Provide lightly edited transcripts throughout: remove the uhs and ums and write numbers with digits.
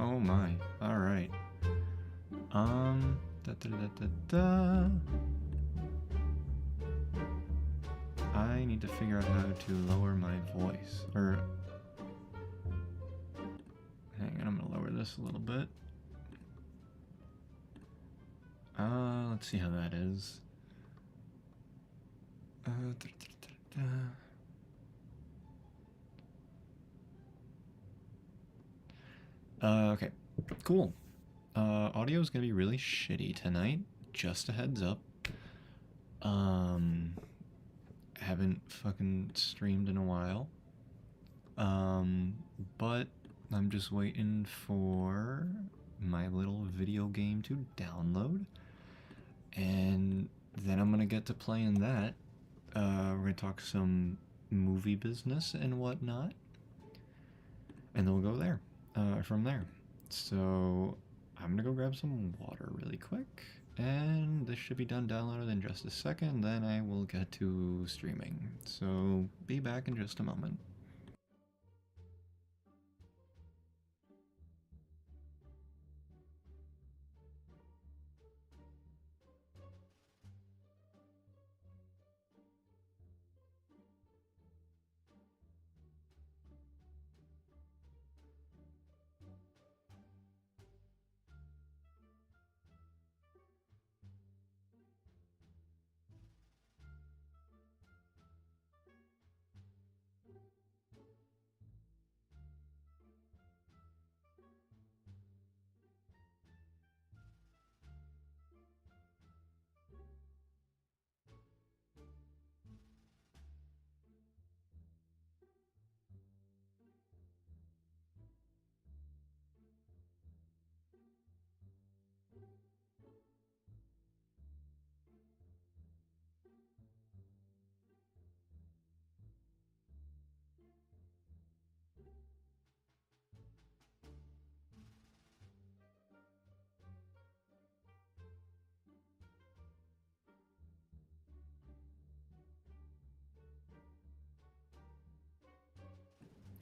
Oh my. Alright. Da da da da da. I need to figure out how to lower my voice. Or. Hang on, I'm gonna lower this a little bit. Let's see how that is. Da, da, da, da. Okay, cool. Audio is gonna be really shitty tonight. Just a heads up. Haven't fucking streamed in a while. But I'm just waiting for my little video game to download. And then I'm gonna get to playing that. We're gonna talk some movie business and whatnot. And then we'll go there, from there. So I'm gonna go grab some water really quick. And this should be done downloaded in just a second, then I will get to streaming. So be back in just a moment.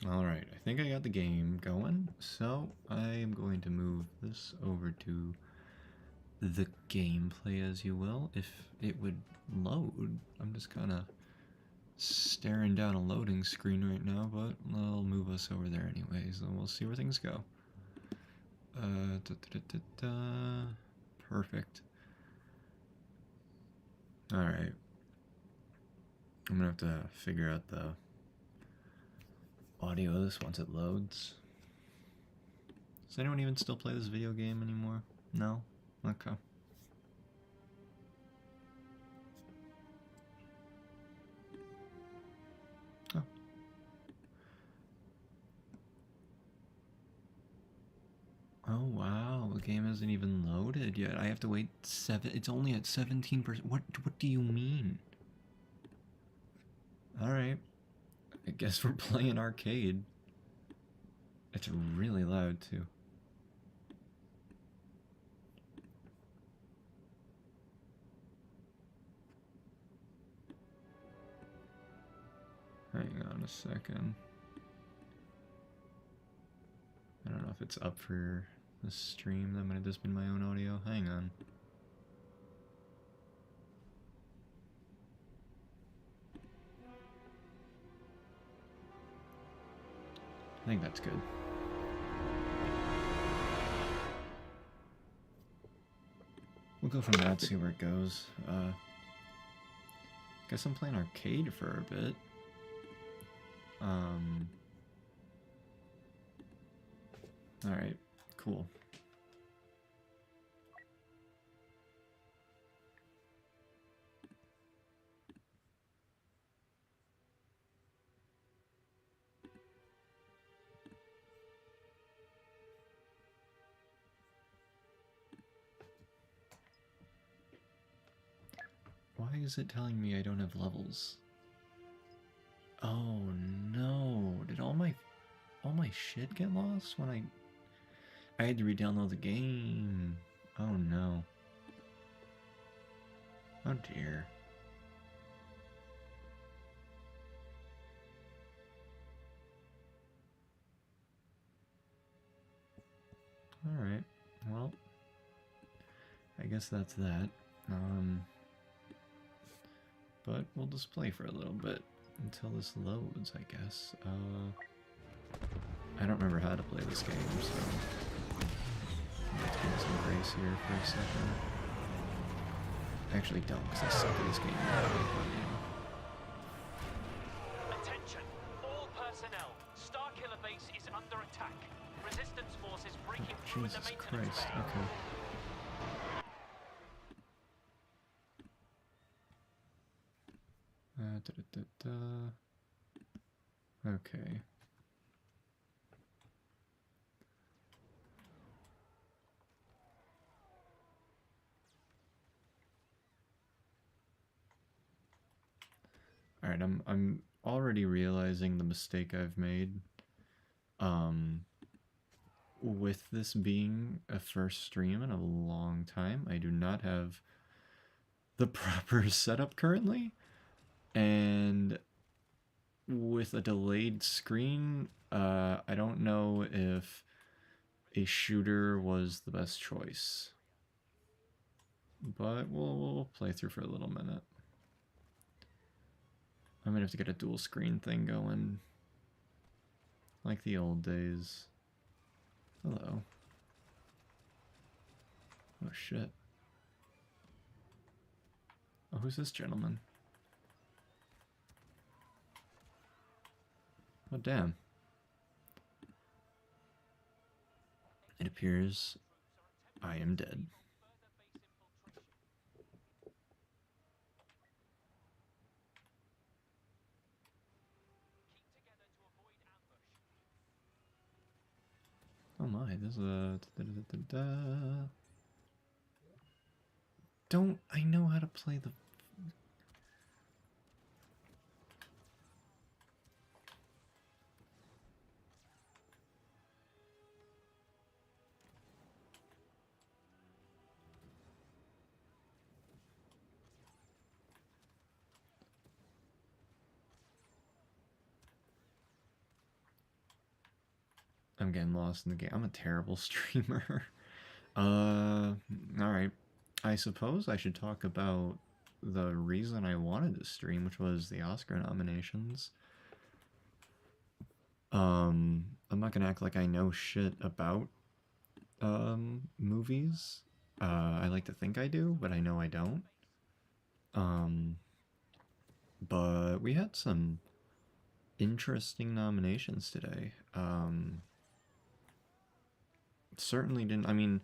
Alright, I think I got the game going, so I am going to move this over to the gameplay, as you will, if it would load. I'm just kind of staring down a loading screen right now, but I'll move us over there anyways, and we'll see where things go. Perfect. Alright. I'm gonna have to figure out the audio of this once it loads. Does anyone even still play this video game anymore? No? Okay. Oh. Oh wow, the game hasn't even loaded yet. I have to wait it's only at 17%. What do you mean? Alright. I guess we're playing arcade. It's really loud too. Hang on a second. I don't know if it's up for the stream. That might have just been my own audio. Hang on. I think that's good. We'll go from that, see where it goes. Guess I'm playing arcade for a bit. Alright, cool. Why is it telling me I don't have levels? Oh no, did all my shit get lost when I had to re-download the game? Oh no. Oh dear. Alright, well, I guess that's that. But we'll just play for a little bit until this loads, I guess. I don't remember how to play this game, so let's give it some grace here for a second. I actually don't, because I suck at this game. Attention! All personnel! Starkiller base is under attack. Resistance forces breaking through the maintenance Christ, bay. okay. Okay. All right, I'm already realizing the mistake I've made. With this being a first stream in a long time, I do not have the proper setup currently, and with a delayed screen, I don't know if a shooter was the best choice. But we'll play through for a little minute. I'm gonna have to get a dual screen thing going, like the old days. Hello. Oh shit. Oh, who's this gentleman? Oh damn. It appears I am dead. Oh my, this is a... Don't I know how to play the... I'm getting lost in the game. I'm a terrible streamer. Alright. I suppose I should talk about the reason I wanted to stream, which was the Oscar nominations. I'm not gonna act like I know shit about movies. I like to think I do, but I know I don't. Um, but we had some interesting nominations today. Certainly didn't. I mean,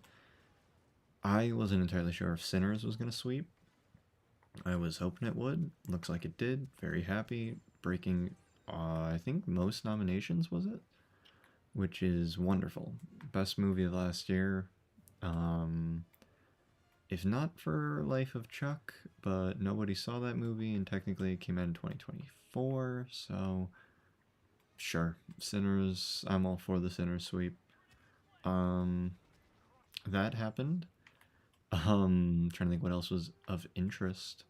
I wasn't entirely sure if Sinners was gonna sweep. I was hoping it would. Looks like it did. Very happy. Breaking, I think most nominations was it, which is wonderful. Best movie of last year. Um, if not for Life of Chuck, but nobody saw that movie, and technically it came out in 2024, so sure. Sinners, I'm all for the Sinners sweep. Um, that happened. Trying to think what else was of interest.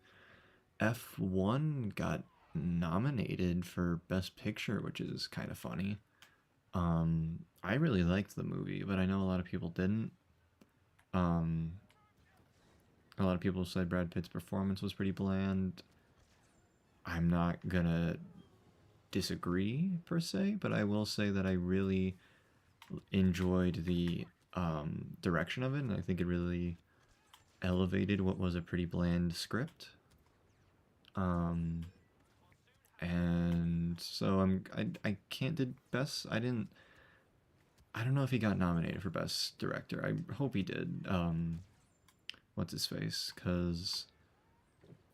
F1 got nominated for Best Picture, which is kind of funny. I really liked the movie, but I know a lot of people didn't. Um, a lot of people said Brad Pitt's performance was pretty bland. I'm not gonna disagree per se, but I will say that I really enjoyed the direction of it, and I think it really elevated what was a pretty bland script. Um, and so I can't did best. I don't know if he got nominated for best director. I hope he did. What's his face? Because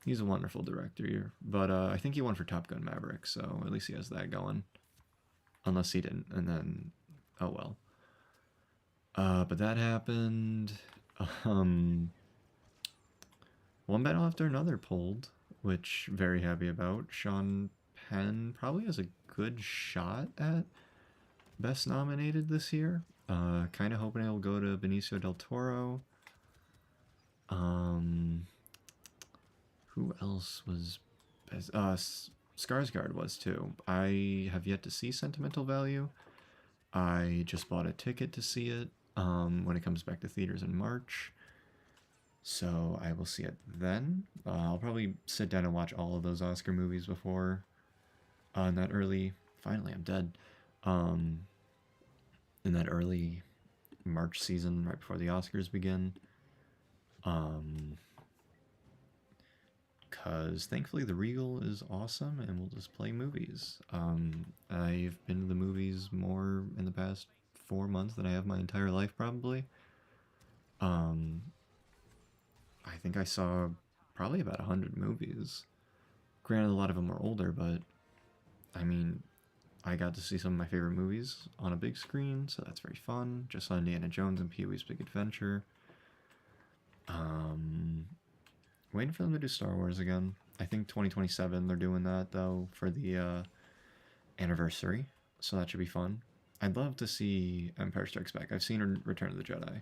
he's a wonderful director. But I think he won for Top Gun Maverick, so at least he has that going. Unless he didn't, and then oh well. But that happened. Um, one battle after another pulled, which very happy about. Sean Penn probably has a good shot at best nominated this year. Kind of hoping it'll go to Benicio del Toro. Who else was best? Skarsgård was too. I have yet to see Sentimental Value. I just bought a ticket to see it when it comes back to theaters in March. So I will see it then. I'll probably sit down and watch all of those Oscar movies before in that early. Finally, I'm dead. In that early March season, right before the Oscars begin. Because thankfully the Regal is awesome and we'll just play movies. I've been to the movies more in the past 4 months than I have my entire life, probably. I think I saw probably about 100 movies. Granted, a lot of them were older, but I mean, I got to see some of my favorite movies on a big screen, so that's very fun. Just saw Indiana Jones and Pee-wee's Big Adventure. Waiting for them to do Star Wars again. I think 2027 they're doing that, though, for the anniversary, so that should be fun. I'd love to see Empire Strikes Back. I've seen Return of the Jedi.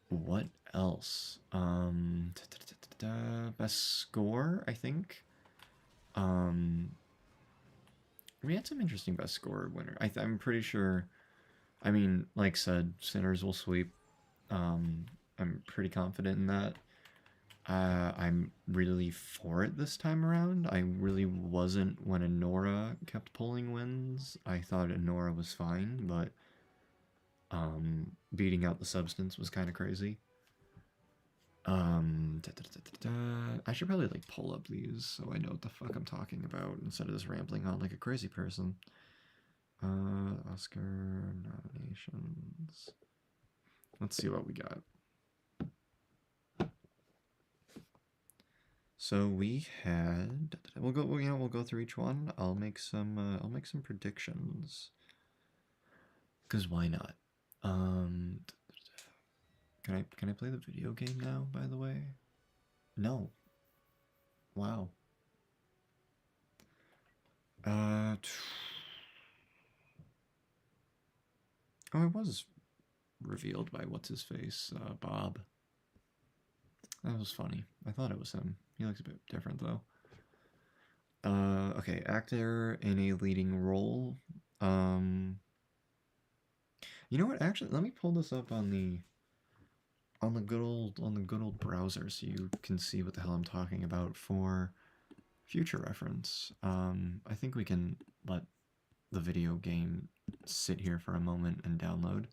What else? Best score, I think. We had some interesting best score winner. I'm pretty sure. I mean, like said, Sinners will sweep. I'm pretty confident in that. I'm really for it this time around. I really wasn't when Anora kept pulling wins. I thought Anora was fine, but beating out the substance was kind of crazy. I should probably like pull up these so I know what the fuck I'm talking about instead of just rambling on like a crazy person. Oscar nominations. Let's see what we got. So we had. We'll go. We'll go through each one. I'll make some. I'll make some predictions. Cause why not? Can I play the video game now? By the way, no. Wow. Oh, it was revealed by what's his face, Bob. That was funny. I thought it was him. He looks a bit different though. Okay, Okay, actor in a leading role. Um, you know what? Actually, let me pull this up on the good old browser so you can see what the hell I'm talking about for future reference. I think we can let the video game sit here for a moment and download.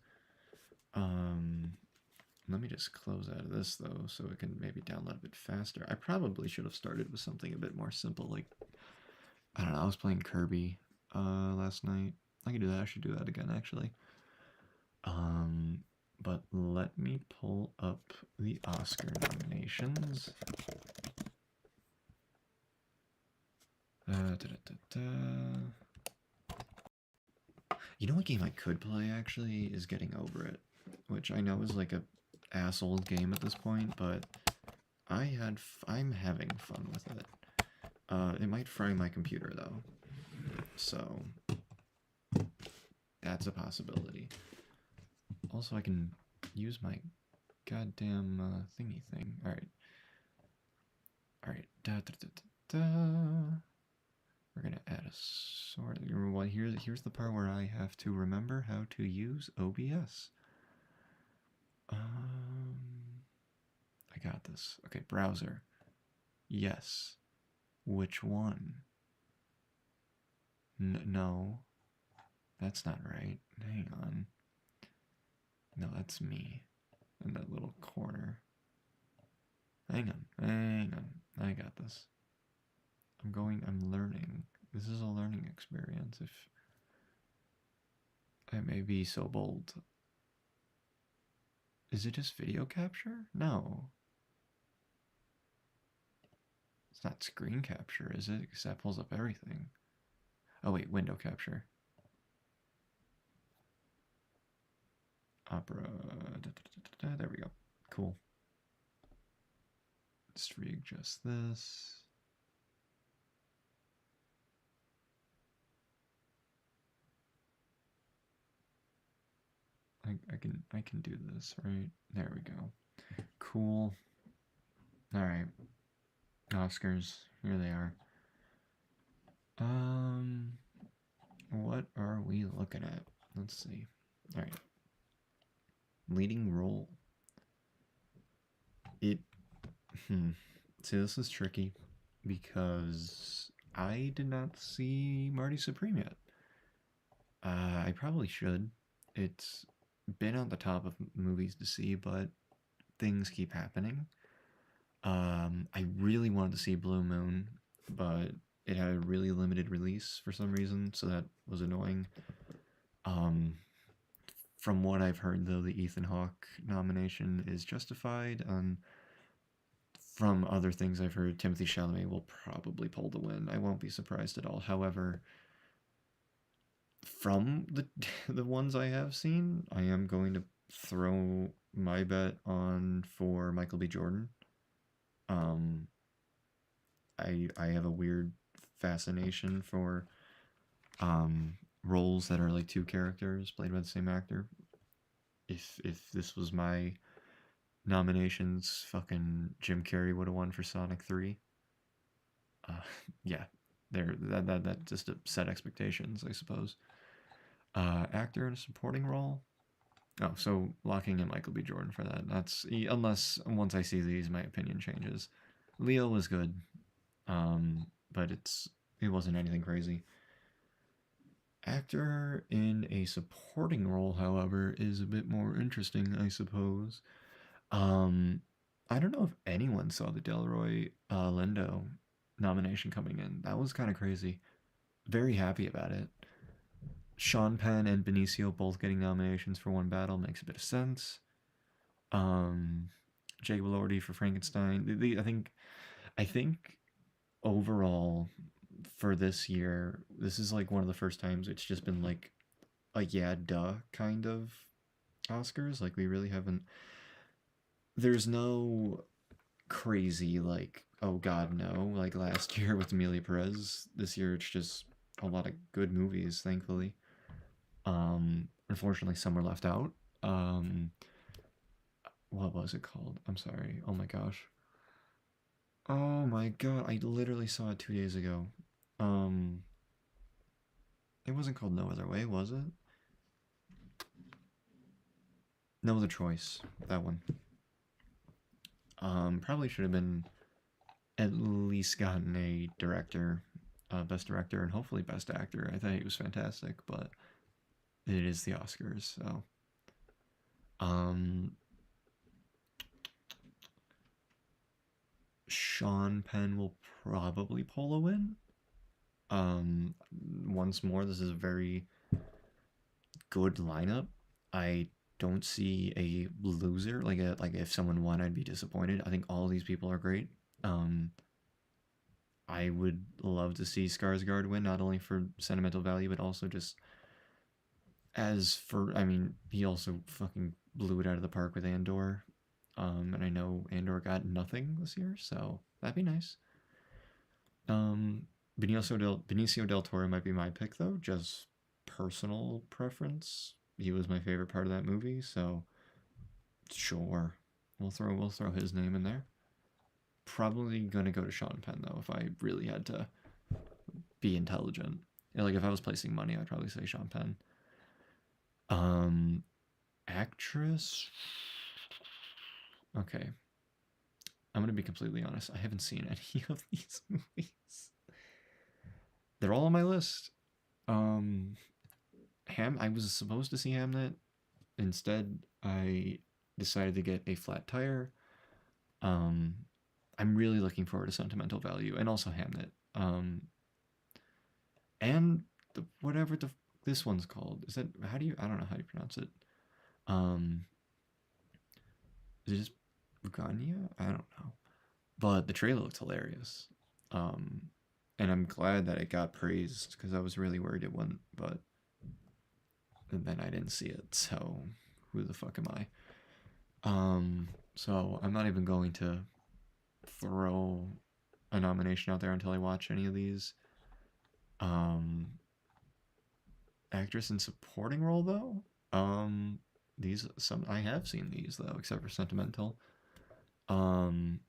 Let me just close out of this though, so it can maybe download a bit faster. I probably should have started with something a bit more simple, like I don't know. I was playing Kirby last night. I can do that. I should do that again actually. Um, but let me pull up the Oscar nominations. Da, da, da, da. You know what game I could play actually is Getting Over It, which I know is like a ass old game at this point, but I'm having fun with it. It might fry my computer though, so that's a possibility. Also, I can use my goddamn thingy thing. All right, all right. Da, da, da, da, da. We're gonna add a sword. Well, here's the part where I have to remember how to use OBS. I got this. Okay, browser. Yes. Which one? No, that's not right. Hang on. No, that's me in that little corner. Hang on. I got this. I'm learning. This is a learning experience, if I may be so bold. Is it just video capture? No. It's not screen capture, is it? Because that pulls up everything. Oh wait, window capture. Opera. There we go. Cool. Just readjust this. I can do this, right? There we go. Cool. Alright. Oscars. Here they are. What are we looking at? Let's see. Alright. Leading role. See, this is tricky because I did not see Marty Supreme yet. I probably should. It's been on the top of movies to see, but things keep happening. I really wanted to see Blue Moon, but it had a really limited release for some reason, so that was annoying. From what I've heard, though, the Ethan Hawke nomination is justified. From other things I've heard, Timothy Chalamet will probably pull the win. I won't be surprised at all. However, from the ones I have seen, I am going to throw my bet on for Michael B. Jordan. I have a weird fascination for roles that are like two characters played by the same actor. If this was my nominations, fucking Jim Carrey would have won for Sonic 3. Yeah, that just set expectations, I suppose. Actor in a supporting role. Oh, so locking in Michael B. Jordan for that. That's unless once I see these, my opinion changes. Leo was good, but it wasn't anything crazy. Actor in a supporting role, however, is a bit more interesting, I suppose. I don't know if anyone saw the Delroy Lindo nomination coming in. That was kind of crazy. Very happy about it. Sean Penn and Benicio both getting nominations for One Battle makes a bit of sense. Jake Elordi for Frankenstein. I think overall for this year, this is like one of the first times it's just been like a yeah duh kind of Oscars. Like we really haven't. There's no crazy like oh god no like last year with Amelia Perez. This year it's just a lot of good movies, thankfully. Unfortunately, some were left out. What was it called? I'm sorry. Oh my gosh. Oh my god, I literally saw it 2 days ago. Um, it wasn't called No Other Way, was it? No Other Choice. That one. Probably should have been at least gotten a director, best director, and hopefully best actor. I thought he was fantastic, but it is the Oscars, so. Um, Sean Penn will probably pull a win. Once more, this is a very good lineup. I don't see a loser. Like if someone won, I'd be disappointed. I think all these people are great. Um, I would love to see Skarsgård win, not only for sentimental value, but also just as for. I mean, he also fucking blew it out of the park with Andor. And I know Andor got nothing this year, so that'd be nice. Um, Benicio del Toro might be my pick though, just personal preference. He was my favorite part of that movie, so sure, we'll throw his name in there. Probably gonna go to Sean Penn though, if I really had to be intelligent. Like if I was placing money, I'd probably say Sean Penn. Um, Actress. Okay, I'm gonna be completely honest. I haven't seen any of these movies. They're all on my list. Um, I was supposed to see Hamnet. Instead, I decided to get a flat tire. Um, I'm really looking forward to Sentimental Value and also Hamnet. And whatever this one's called. Is that how do you? I don't know how you pronounce it. Um, is it just Bugania? I don't know. But the trailer looks hilarious. Um, and I'm glad that it got praised because I was really worried it wouldn't. But and then I didn't see it, so who the fuck am I? So I'm not even going to throw a nomination out there until I watch any of these. Um, Actress in supporting role though. These some I have seen these though, except for Sentimental. Um,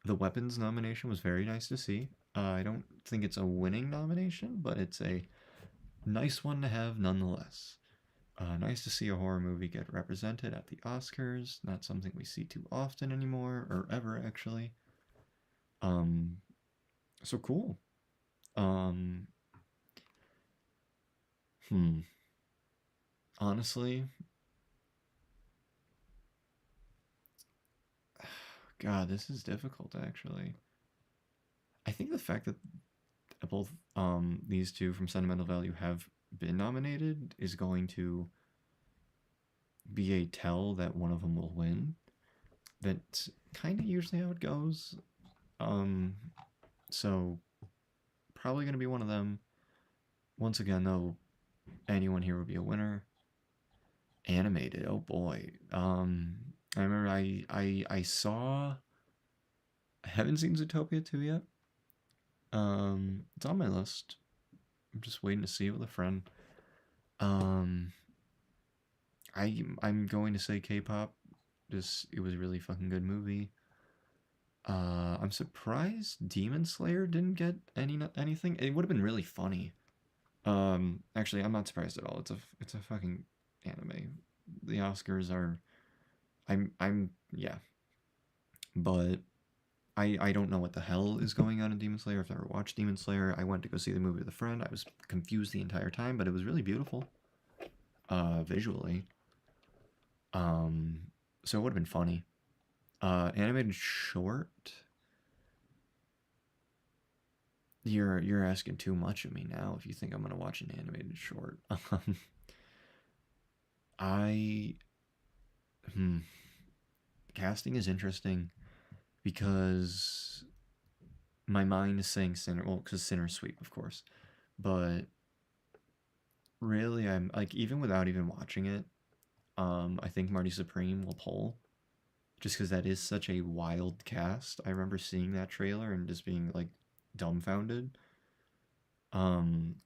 the Weapons nomination was very nice to see. I don't think it's a winning nomination, but it's a nice one to have nonetheless. Nice to see a horror movie get represented at the Oscars. Not something we see too often anymore, or ever actually. Um, so cool. Um, hmm. Honestly, God, this is difficult actually. I think the fact that both these two from Sentimental Value have been nominated is going to be a tell that one of them will win. That's kind of usually how it goes. Um, so probably gonna be one of them. Once again, though, anyone here would be a winner. Animated, oh boy. I remember I saw. I haven't seen Zootopia 2 yet. It's on my list. I'm just waiting to see it with a friend. Um, I'm going to say K-pop. Just it was a really fucking good movie. I'm surprised Demon Slayer didn't get anything. It would have been really funny. Actually, I'm not surprised at all. It's a fucking anime. The Oscars are. I'm yeah, but I don't know what the hell is going on in Demon Slayer. I've never watched Demon Slayer. I went to go see the movie with a friend. I was confused the entire time, but it was really beautiful. Visually. Um, so it would have been funny. Animated short. You're asking too much of me now if you think I'm gonna watch an animated short. I hmm, casting is interesting because my mind is saying Sinner. Well, because Sinner's sweep, of course, but really, I'm like even without even watching it, I think Marty Supreme will pull just because that is such a wild cast. I remember seeing that trailer and just being like dumbfounded. Um,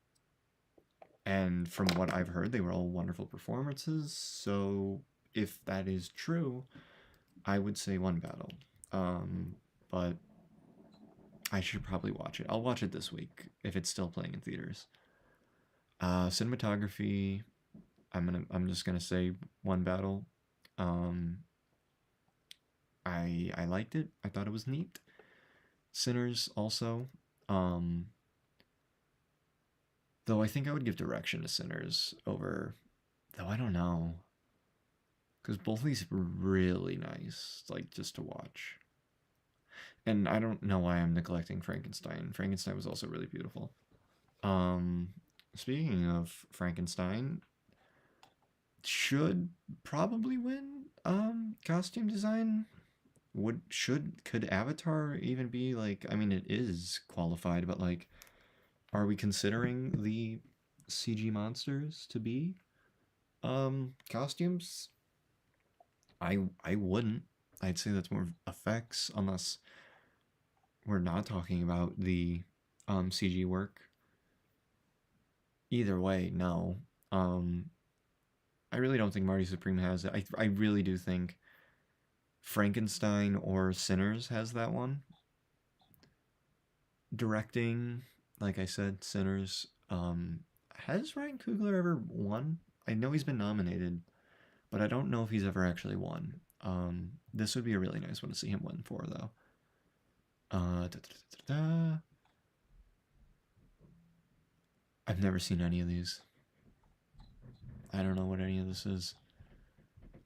and from what I've heard, they were all wonderful performances. So if that is true, I would say one battle. But I should probably watch it. I'll watch it this week if it's still playing in theaters. Cinematography, I'm just gonna say one battle. Um, I liked it. I thought it was neat. Sinners also. Um, though I think I would give direction to Sinners over. Though I don't know, because both of these are really nice, like just to watch. And I don't know why I'm neglecting Frankenstein. Frankenstein was also really beautiful. Um, Speaking of Frankenstein, should probably win costume design. Could Avatar even be like, I mean it is qualified, but like are we considering the CG monsters to be costumes? I wouldn't. I'd say that's more effects unless we're not talking about the CG work. Either way, no. Um I really don't think Marty Supreme has it. I really do think Frankenstein or Sinners has that one. Directing, like I said, Sinners. Has Ryan Coogler ever won? I know he's been nominated, but I don't know if he's ever actually won. This would be a really nice one to see him win for, though. Da, da, da, da. I've never seen any of these. I don't know what any of this is.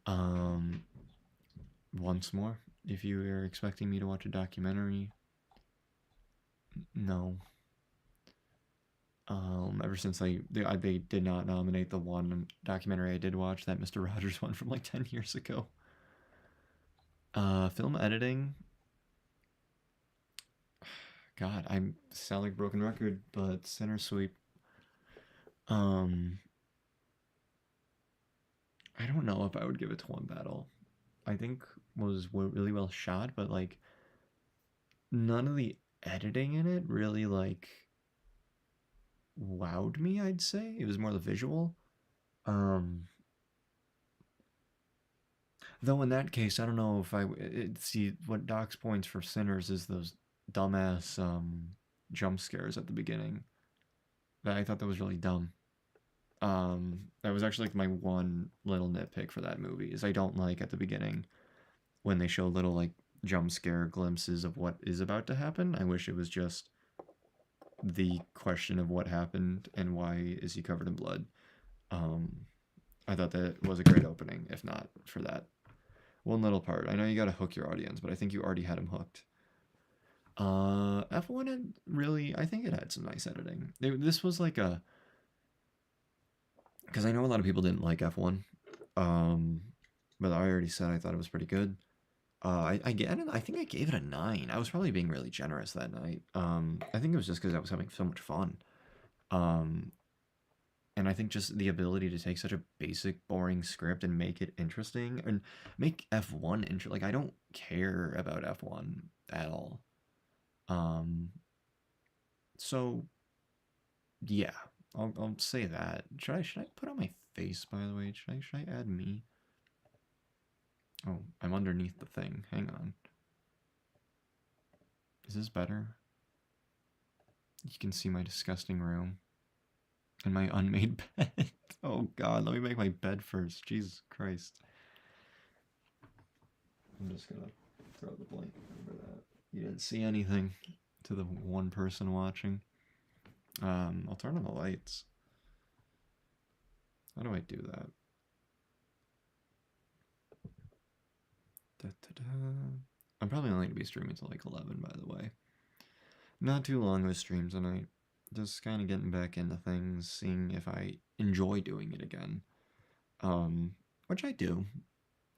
Um, Once more, if you are expecting me to watch a documentary, no. Ever since they did not nominate the one documentary I did watch, that Mr. Rogers one from like 10 years ago. Film editing. God, I sound like a broken record, but Center Sweep. Um, I don't know if I would give it to one battle. I think was really well shot, but like none of the editing in it really like wowed me. I'd say it was more the visual. Um, Though in that case, I don't know if see what Doc's points for Sinners is those dumbass jump scares at the beginning. That I thought that was really dumb. That was actually like my one little nitpick for that movie is I don't like at the beginning when they show little like jump scare glimpses of what is about to happen. I wish it was just the question of what happened and why is he covered in blood. Um, I thought that was a great opening, if not for that one little part. I know you got to hook your audience, but I think you already had him hooked. F1 had really, I think it had some nice editing. This was like a, because I know a lot of people didn't like F1, but I already said I thought it was pretty good. I get it. I think I gave it a 9. I was probably being really generous that night. I think it was just because I was having so much fun. Um, and I think just the ability to take such a basic, boring script and make it interesting and make F1 interesting. Like I don't care about F1 at all. Um, so yeah, I'll say that. Should I put on my face, by the way? Should I add me? Oh, I'm underneath the thing. Hang on. Is this better? You can see my disgusting room and my unmade bed. Oh god, let me make my bed first. Jesus Christ. I'm just gonna throw the blanket over that. You didn't see anything to the one person watching. I'll turn on the lights. How do I do that? Da, da, da. I'm probably only going to be streaming till like 11, by the way. Not too long of a stream tonight. Just kind of getting back into things, seeing if I enjoy doing it again. Which I do.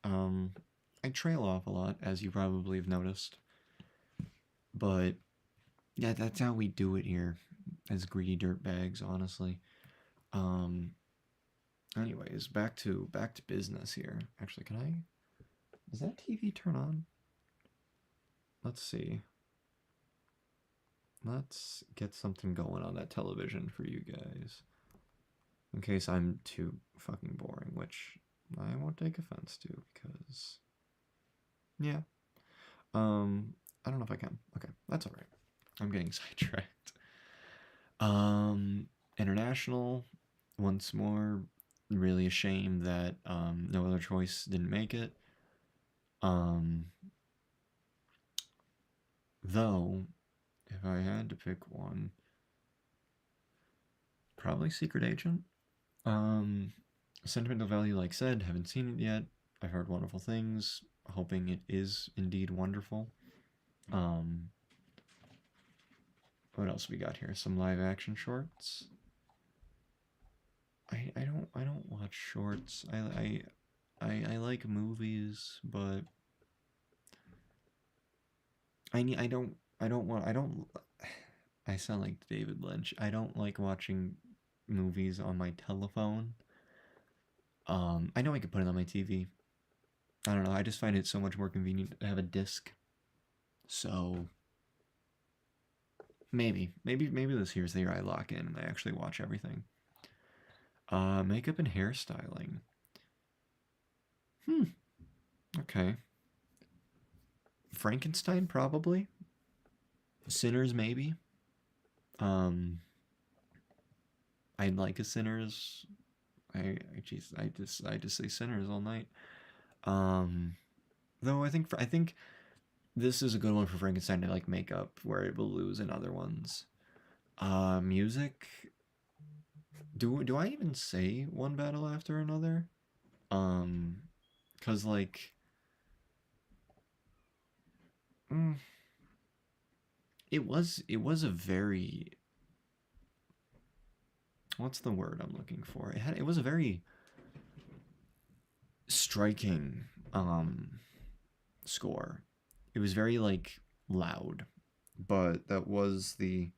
I trail off a lot, as you probably have noticed. But yeah, that's how we do it here, as greedy dirtbags, honestly. Anyways, back to business here. Actually, can I? Does that TV turn on? Let's see. Let's get something going on that television for you guys. In case I'm too fucking boring, which I won't take offense to because yeah. I don't know if I can. Okay, that's alright. I'm getting sidetracked. International, once more, really a shame that No Other Choice didn't make it. Um, though, if I had to pick one, probably Secret Agent. Um, Sentimental Value, like said, haven't seen it yet. I've heard wonderful things, hoping it is indeed wonderful. Um, what else we got here? Some live action shorts. I don't watch shorts. I like movies, but I don't I sound like David Lynch. I don't like watching movies on my telephone. I know I could put it on my TV. I don't know. I just find it so much more convenient to have a disc. So maybe this here's the year I lock in and I actually watch everything. Makeup and hairstyling. Hmm. Okay. Frankenstein probably. Sinners maybe. Um, I'd like a Sinners. I just say Sinners all night. Um, though I think this is a good one for Frankenstein to like make up where it will lose in other ones. Music. Do I even say one battle after another? Um, cause like, mm, it was a very, what's the word I'm looking for? It was a very striking score. It was very like loud, but that was the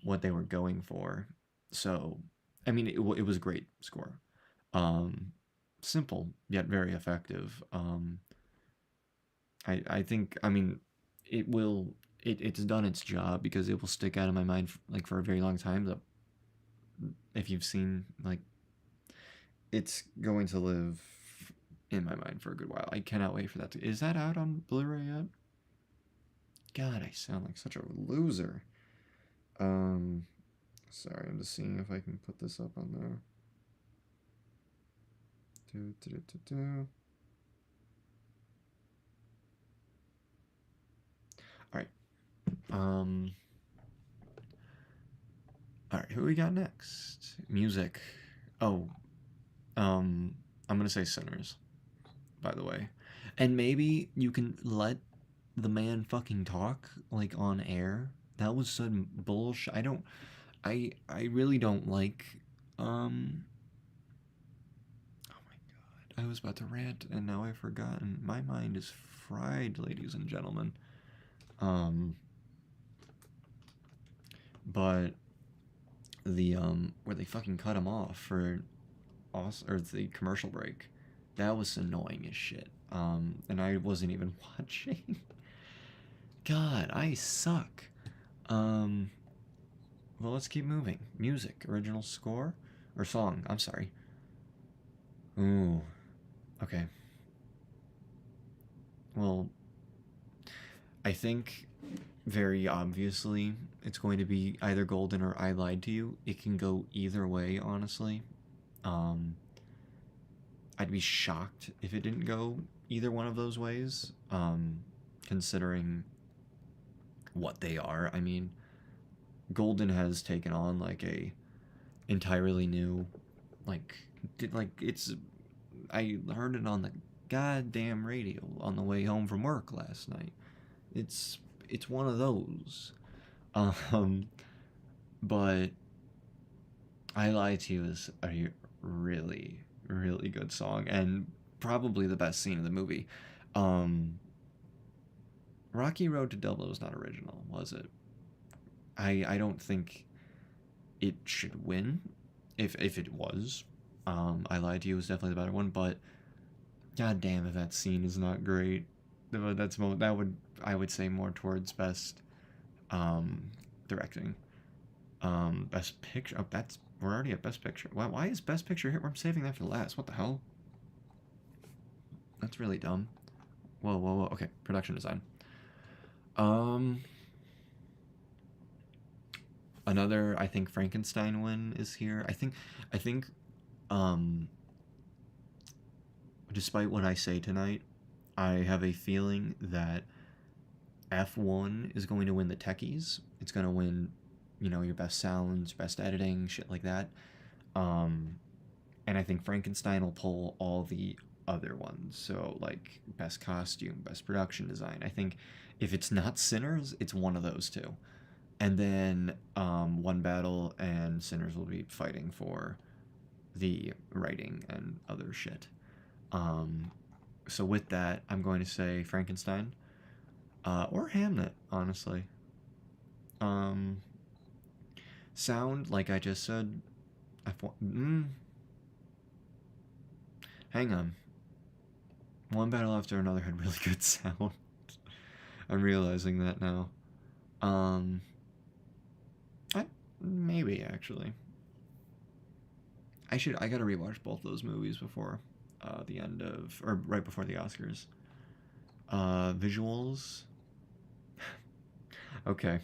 what they were going for. So, I mean, it was a great score. Um, Simple yet very effective. I think I mean it will it's done its job because it will stick out of my mind like for a very long time. If you've seen like it's going to live in my mind for a good while. I cannot wait for that. Is that out on Blu-ray yet? God, I sound like such a loser. Um, Sorry, I'm just seeing if I can put this up on there. Do, do, do, do, do. All right. Um. All right. Who we got next? Music. Oh. Um. I'm gonna say Sinners. By the way, and maybe you can let the man fucking talk like on air. That was some bullshit. I don't. I really don't like. Oh my god! I was about to rant and now I've forgotten. My mind is fried, ladies and gentlemen. Um. But the where they fucking cut him off for or the commercial break, that was annoying as shit. And I wasn't even watching. God, I suck. Um, well, let's keep moving. Music, original score or song? I'm sorry. Ooh, okay. Well, I think very obviously it's going to be either Golden or I Lied to You. It can go either way, honestly. Um, I'd be shocked if it didn't go either one of those ways, considering what they are. I mean, Golden has taken on like a entirely new, like, it's. I heard it on the goddamn radio on the way home from work last night. It's it's one of those. Um, but I Lied to You is a really really good song and probably the best scene in the movie. Um, Rocky Road to Dublin was not original, was it? I don't think it should win. If it was, I Lied to You was definitely the better one. But god damn, if that scene is not great, that would I would say more towards best directing. Best picture. Oh, that's we're already at best picture. Why is best picture here? I'm saving that for last. What the hell? That's really dumb. Whoa, whoa, whoa. Okay, production design. Um, Another, I think, Frankenstein win is here. I think, um, despite what I say tonight, I have a feeling that F1 is going to win the techies. It's going to win, your best sounds, best editing, shit like that. Um, and I think Frankenstein will pull all the other ones. So, like, best costume, best production design. I think if it's not Sinners, it's one of those two. And then One Battle and Sinners will be fighting for the writing and other shit. Um, so with that, I'm going to say Frankenstein or Hamnet, honestly. Um, sound, like I just said, hang on. One Battle After Another had really good sound. I'm realizing that now. Um, maybe actually. I gotta rewatch both those movies before the end of, or right before the Oscars. Visuals. Okay.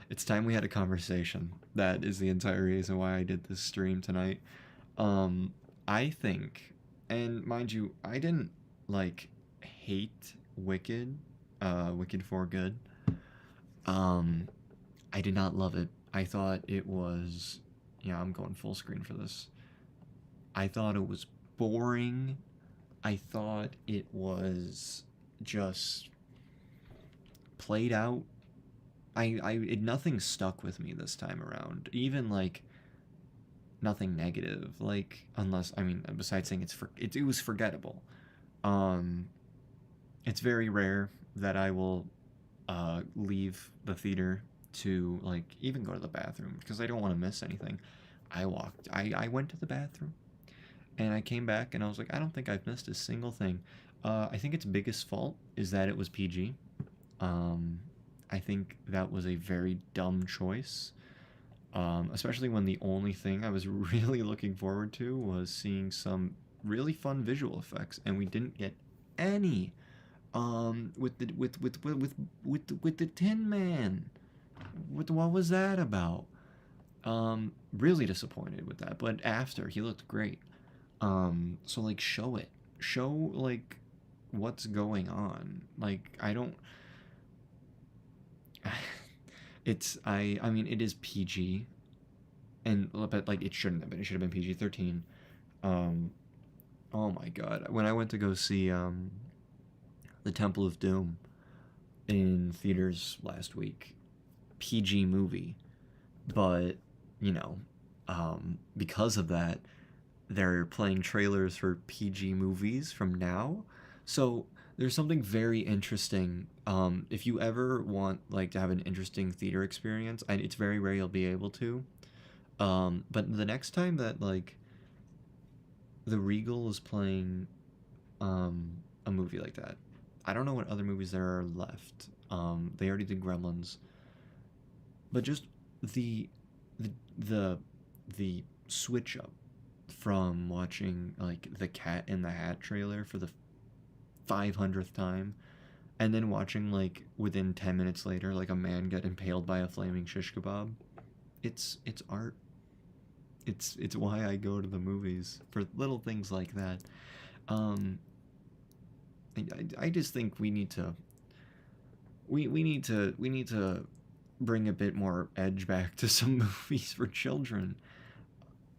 It's time we had a conversation. That is the entire reason why I did this stream tonight. Um, I think, and mind you, I didn't like hate Wicked, Wicked for Good. Um, I did not love it. I thought it was, yeah, I'm going full screen for this. I thought it was boring. I thought it was just played out. Nothing stuck with me this time around. Even like nothing negative. Like unless I mean, besides saying it was forgettable. Um, it's very rare that I will leave the theater to like even go to the bathroom because I don't want to miss anything. I went to the bathroom and I came back and I was like, I don't think I've missed a single thing. I think its biggest fault is that it was PG. Um, I think that was a very dumb choice, especially when the only thing I was really looking forward to was seeing some really fun visual effects, and we didn't get any. With the Tin Man. What was that about? Really disappointed with that. But after he looked great. So like show like what's going on. Like I don't. I mean it is PG, and but like it shouldn't have been. It should have been PG-13. Um, oh my god, when I went to go see the Temple of Doom in theaters last week, PG movie, but you know, because of that, they're playing trailers for PG movies from now. So there's something very interesting. If you ever want like to have an interesting theater experience, and it's very rare you'll be able to. But the next time that like the Regal is playing a movie like that, I don't know what other movies there are left. They already did Gremlins, but just the the the the switch up from watching like the Cat in the Hat trailer for the 500th time and then watching like within 10 minutes later like a man get impaled by a flaming shish kebab. It's art. It's why I go to the movies for little things like that. um I just think we need to bring a bit more edge back to some movies for children.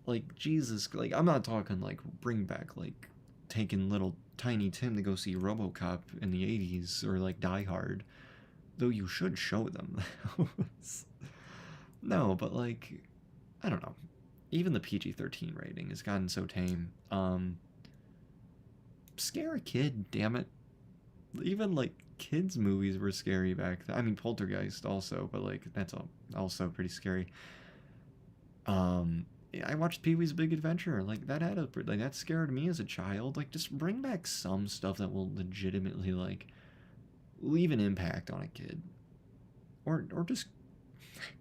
Like Jesus, like I'm not talking like bring back like taking little tiny Tim to go see RoboCop in the 80s or like Die Hard, though you should show them those. No, but like I don't know. Even the PG-13 rating has gotten so tame. Scare a kid, damn it. Even like kids movies were scary back then. I mean Poltergeist also, but like that's also pretty scary. Um, I watched Pee Wee's Big Adventure. Like that scared me as a child. Like just bring back some stuff that will legitimately like leave an impact on a kid, or just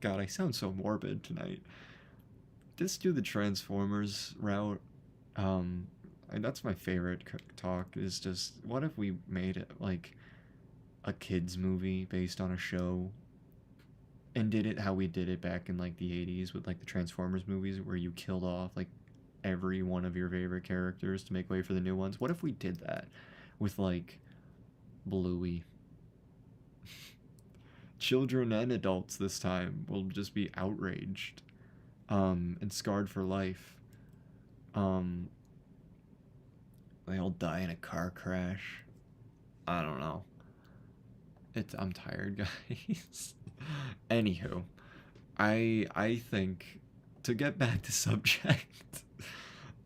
God, I sound so morbid tonight. Just do the Transformers route. And that's my favorite talk. Is just what if we made it like a kids movie based on a show, and did it how we did it back in like the 80s with like the Transformers movies where you killed off like every one of your favorite characters to make way for the new ones. What if we did that with like Bluey? Children and adults this time will just be outraged and scarred for life. Um, they all die in a car crash. I don't know. I'm tired, guys. Anywho, I think to get back to subject,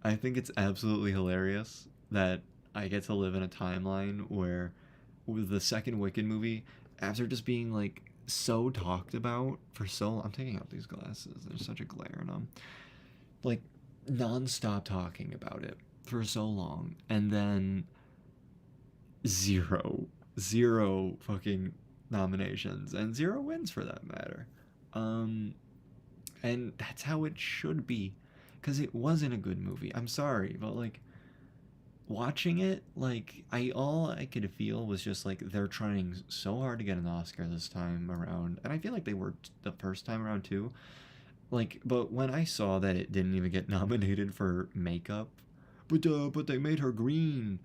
I think it's absolutely hilarious that I get to live in a timeline where with the second Wicked movie, after just being like so talked about for so long, I'm taking out these glasses. There's such a glare in them. Like non-stop talking about it for so long, and then zero fucking nominations and zero wins for that matter. Um, and that's how it should be, because it wasn't a good movie. I'm sorry, but like watching it, like all I could feel was just like they're trying so hard to get an Oscar this time around, and I feel like they were the first time around too. Like, but when I saw that it didn't even get nominated for makeup, but they made her green.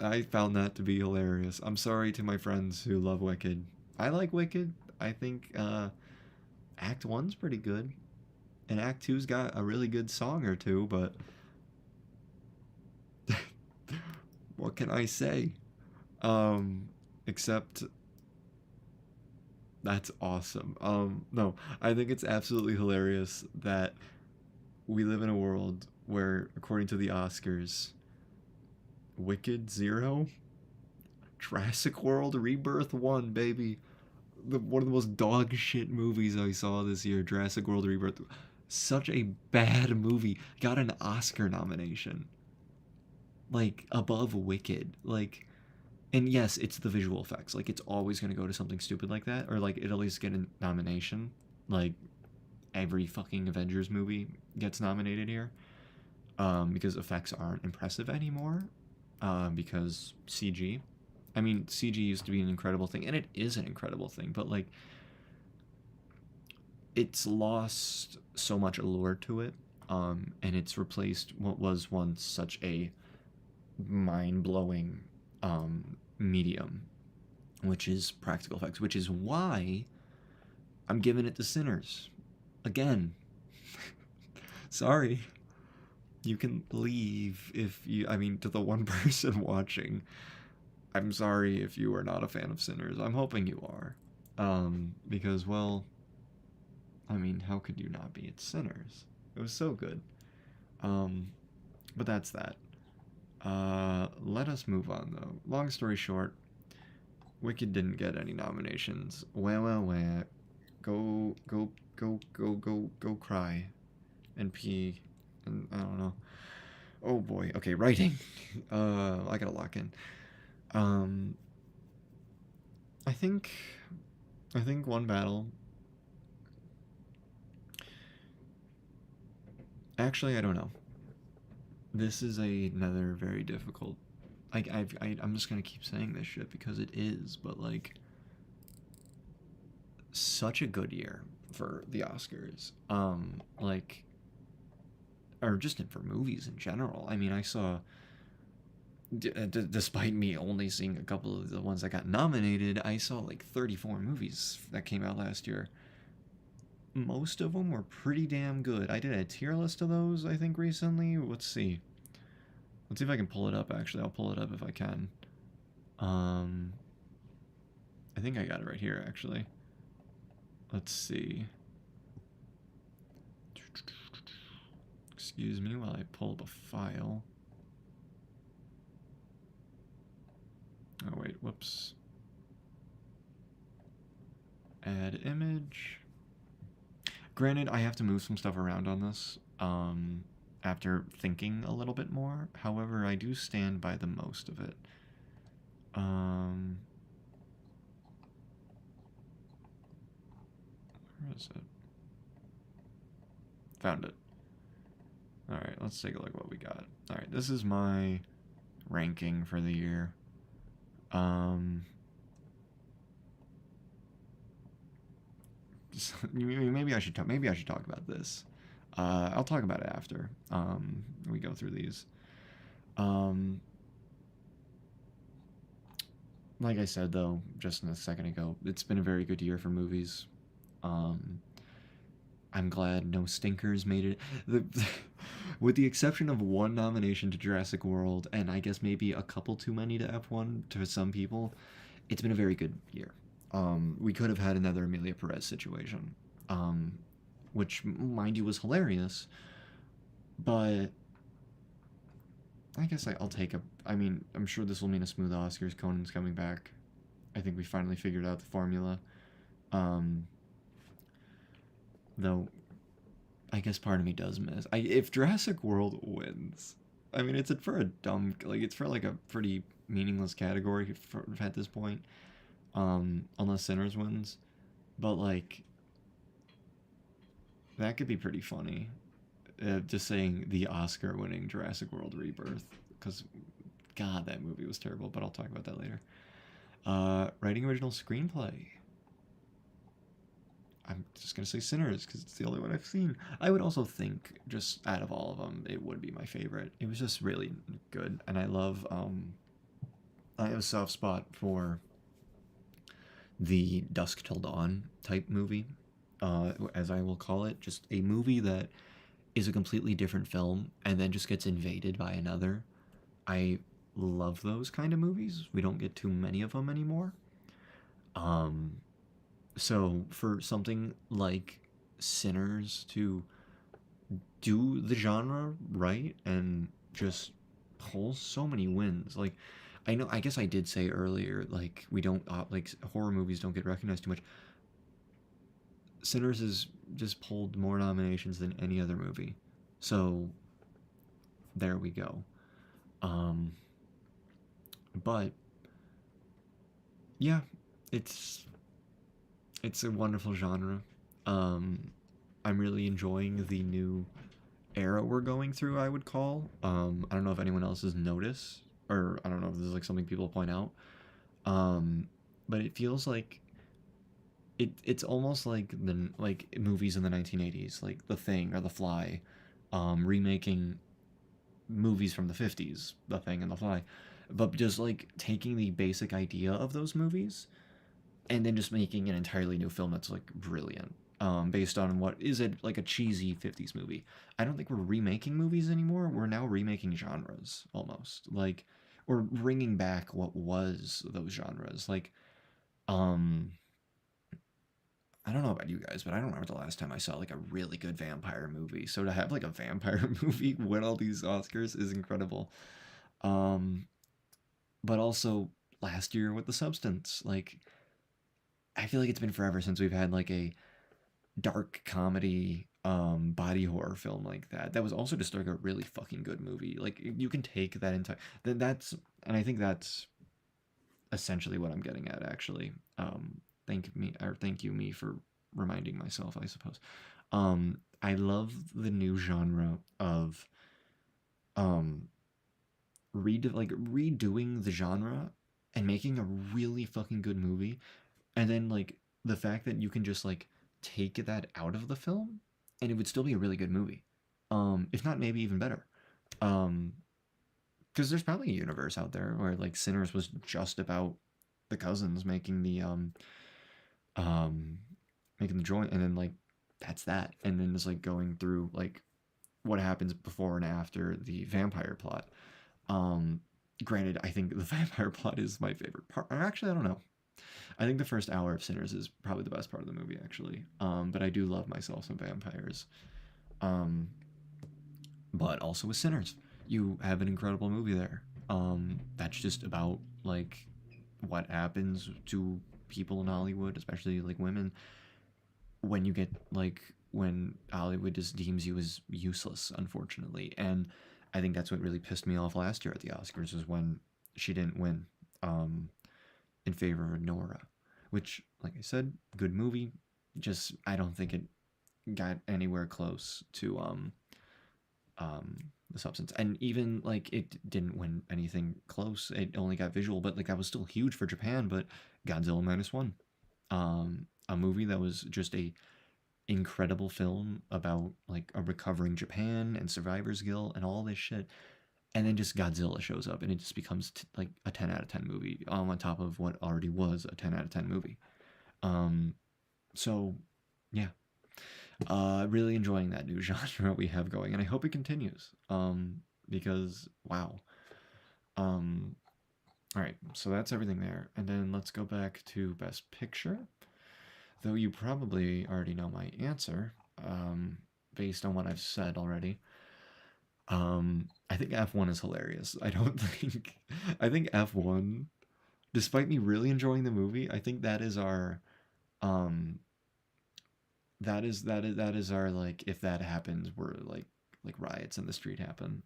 I found that to be hilarious. I'm sorry to my friends who love Wicked. I like Wicked. I think Act 1's pretty good. And Act Two's got a really good song or two, but what can I say? Except that's awesome. No, I think it's absolutely hilarious that we live in a world where, according to the Oscars, Wicked 0, Jurassic World Rebirth 1, baby. One of the most dog shit movies I saw this year, Jurassic World Rebirth. Such a bad movie. Got an Oscar nomination. Like, above Wicked. Like, and yes, it's the visual effects. Like, it's always going to go to something stupid like that. Or, like, it at least get a nomination. Like, every fucking Avengers movie gets nominated here. Because effects aren't impressive anymore. Because CG. I mean, CG used to be an incredible thing, and it is an incredible thing, but, like, it's lost so much allure to it, and it's replaced what was once such a mind-blowing medium, which is practical effects, which is why I'm giving it to Sinners. Again. Sorry. You can leave if you, I mean, to the one person watching, I'm sorry if you are not a fan of Sinners. I'm hoping you are. Because, well, I mean, how could you not be? It's Sinners. It was so good. But that's that. Let us move on, though. Long story short, Wicked didn't get any nominations. Well. Go cry. And pee. And I don't know. Oh boy. Okay, writing. I gotta lock in. I think one battle. Actually, I don't know. This is another very difficult. I'm just gonna keep saying this shit because it is, but like, such a good year for the Oscars. Like, or just for movies in general. I mean, I saw. Despite me only seeing a couple of the ones that got nominated, I saw like 34 movies that came out last year. Most of them were pretty damn good. I did a tier list of those, I think, recently. Let's see. Let's see if I can pull it up, actually. I'll pull it up if I can. I think I got it right here, actually. Let's see. Excuse me while I pull up a file. Oh, wait, whoops. Add image. Granted, I have to move some stuff around on this after thinking a little bit more. However, I do stand by the most of it. Where is it? Found it. Alright, let's take a look at what we got. Alright, this is my ranking for the year. maybe I should talk. Maybe I should talk about this. I'll talk about it after we go through these. Um, like I said though, just a second ago, it's been a very good year for movies. Um, I'm glad no stinkers made it. With the exception of one nomination to Jurassic World, and I guess maybe a couple too many to F1 to some people, it's been a very good year. We could have had another Amelia Perez situation, um, which, mind you, was hilarious, but I guess I'll take a. I mean, I'm sure this will mean a smooth Oscars. Conan's coming back. I think we finally figured out the formula. Um, though I guess part of me does miss. If Jurassic World wins, I mean it's for a dumb it's for like a pretty meaningless category at this point. Unless Sinners wins, but like that could be pretty funny. Just saying the Oscar-winning Jurassic World Rebirth, because God, that movie was terrible. But I'll talk about that later. Writing original screenplay. I'm just gonna say Sinners because it's the only one I've seen. I would also think, just out of all of them, it would be my favorite. It was just really good, and I love. I have a soft spot for the Dusk Till Dawn type movie, as I will call it. Just a movie that is a completely different film and then just gets invaded by another. I love those kind of movies. We don't get too many of them anymore. Um, so for something like Sinners to do the genre right and just pull so many wins, like I know, I guess I did say earlier, like we don't like horror movies don't get recognized too much. Sinners has just pulled more nominations than any other movie, so there we go. Um, but yeah, it's it's a wonderful genre. Um, I'm really enjoying the new era we're going through, I would call. I don't know if anyone else has noticed, or I don't know if this is like something people point out. Um, but it feels like it's almost like the like movies in the 1980s, like The Thing or The Fly, remaking movies from the 50s, The Thing and The Fly, but just like taking the basic idea of those movies and then just making an entirely new film that's like brilliant, based on what is it like a cheesy 50s movie. I don't think we're remaking movies anymore. We're now remaking genres almost, like, or bringing back what was those genres. Like, um, I don't know about you guys, but I don't remember the last time I saw like a really good vampire movie. So to have like a vampire movie win all these Oscars is incredible. Um, but also last year with The Substance, like I feel like it's been forever since we've had like a dark comedy body horror film like that. That was also just like a really fucking good movie. Like you can take that entire that's and I think that's essentially what I'm getting at actually. Thank you me for reminding myself, I suppose. I love the new genre of um redoing the genre and making a really fucking good movie, and then like the fact that you can just like take that out of the film and it would still be a really good movie, if not maybe even better. um because there's probably a universe out there where like Sinners was just about the cousins um making the joint, and then like that's that, and then it's like going through like what happens before and after the vampire plot. um Granted, I think the vampire plot is my favorite part, or actually I don't know. I think the first hour of Sinners is probably the best part of the movie, actually. But I do love myself some vampires. Um, but also with Sinners, you have an incredible movie there. That's just about like what happens to people in Hollywood, especially like women, when you get like when Hollywood just deems you as useless, unfortunately. And I think that's what really pissed me off last year at the Oscars is when she didn't win. In favor of Nora, which, like I said, good movie. Just I don't think it got anywhere close to the Substance, and even like it didn't win anything close. It only got visual, but like that was still huge for Japan. But Godzilla minus one, a movie that was just a incredible film about like a recovering Japan and survivor's guilt and all this shit, and then just Godzilla shows up and it just becomes like a 10 out of 10 movie on top of what already was a 10 out of 10 movie. Um, so yeah, really enjoying that new genre we have going, and I hope it continues. Because wow. Um, all right, so that's everything there, and then let's go back to Best Picture. Though you probably already know my answer, based on what I've said already. I think F1 is hilarious. I don't think I think F1, despite me really enjoying the movie, I think that is our um that is our like if that happens we're like riots in the street happen.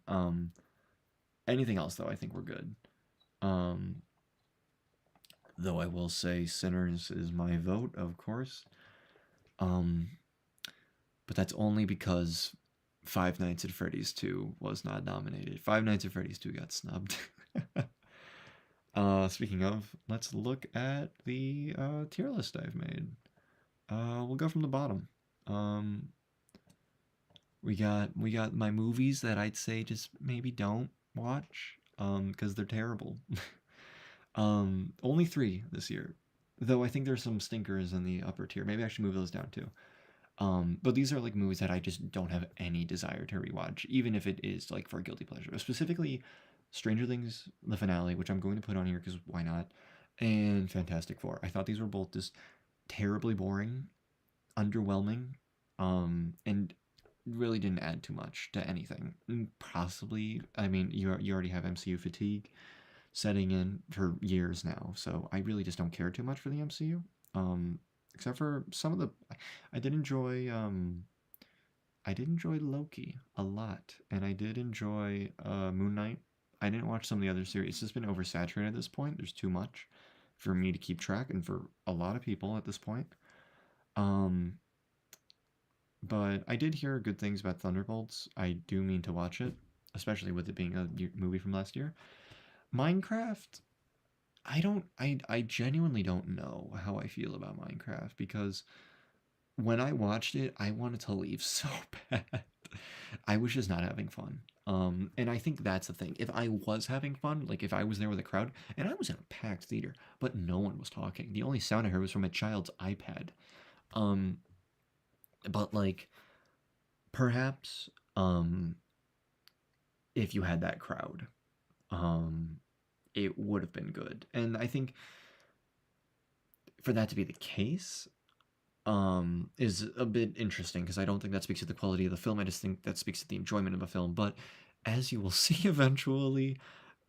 Anything else though, I think we're good. Um though I will say Sinners is my vote, of course. Um but that's only because Five Nights at Freddy's 2 was not nominated. Five Nights at Freddy's 2 got snubbed. Speaking of, let's look at the tier list I've made. We'll go from the bottom. Um, we got my movies that I'd say just maybe don't watch because they're terrible. Only three this year, though I think there's some stinkers in the upper tier. Maybe I should move those down too. But these are like movies that I just don't have any desire to rewatch, even if it is like for a guilty pleasure. Specifically, Stranger Things, the finale, which I'm going to put on here because why not, and Fantastic Four. I thought these were both just terribly boring, underwhelming, and really didn't add too much to anything. Possibly, I mean, you already have MCU fatigue setting in for years now, so I really just don't care too much for the MCU. Except for some of the, I did enjoy I did enjoy Loki a lot, and I did enjoy Moon Knight. I didn't watch some of the other series. It's just been oversaturated at this point. There's too much for me to keep track, and for a lot of people at this point. Um, but I did hear good things about Thunderbolts. I do mean to watch it, especially with it being a movie from last year. Minecraft, I genuinely don't know how I feel about Minecraft because when I watched it, I wanted to leave so bad. I was just not having fun. And I think that's the thing. If I was having fun, like if I was there with a crowd, and I was in a packed theater, but no one was talking. The only sound I heard was from a child's iPad. Um, but like perhaps if you had that crowd, um, it would have been good. And I think for that to be the case, is a bit interesting because I don't think that speaks to the quality of the film. I just think that speaks to the enjoyment of a film. But as you will see eventually,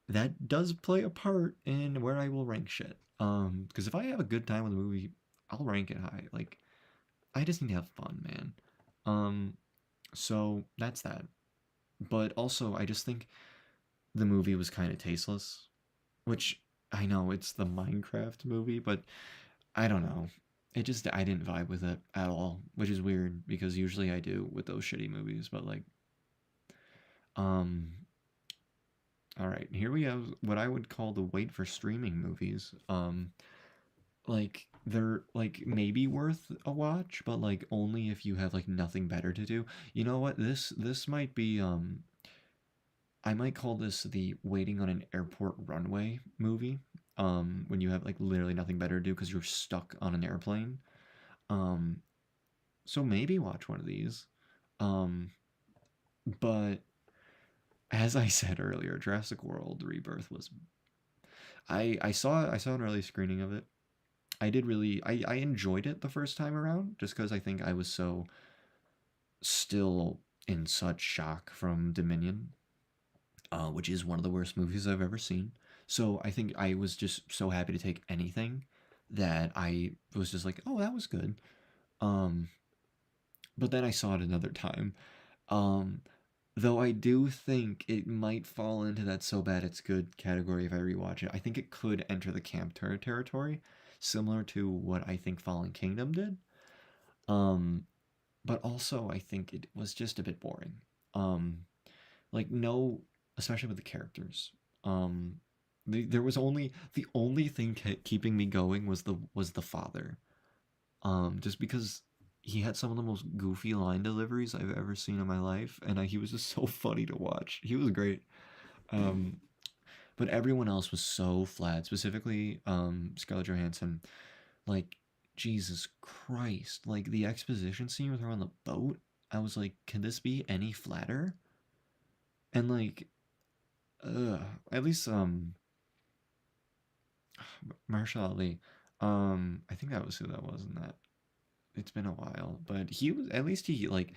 that does play a part in where I will rank shit. Because if I have a good time with a movie, I'll rank it high. Like I just need to have fun, man. So that's that. But also, I just think the movie was kind of tasteless, which I know it's the Minecraft movie, but I don't know. It just I didn't vibe with it at all, which is weird because usually I do with those shitty movies, but like um all right, here we have what I would call the wait for streaming movies. Like they're like maybe worth a watch, but like only if you have like nothing better to do. You know what? This might be I might call this the waiting on an airport runway movie. When you have like literally nothing better to do because you're stuck on an airplane. Um, so maybe watch one of these. Um, but as I said earlier, Jurassic World Rebirth was I saw an early screening of it. I did really I enjoyed it the first time around just because I think I was so still in such shock from Dominion, which is one of the worst movies I've ever seen. So I think I was just so happy to take anything that I was just like, oh, that was good. Um, but then I saw it another time. Um, though I do think it might fall into that so bad it's good category if I rewatch it. I think it could enter the camp territory, similar to what I think Fallen Kingdom did. Um, but also I think it was just a bit boring. Um, like no, especially with the characters. Um, there was only the only thing keeping me going was the father. just because he had some of the most goofy line deliveries I've ever seen in my life, and he was just so funny to watch. He was great. Um, but everyone else was so flat, specifically Scarlett Johansson. Like, Jesus Christ. Like, the exposition scene with her on the boat, I was like, can this be any flatter? And, like, ugh, at least, Marshall Ali. I think that was who that was in that. It's been a while, but he was, at least he, like,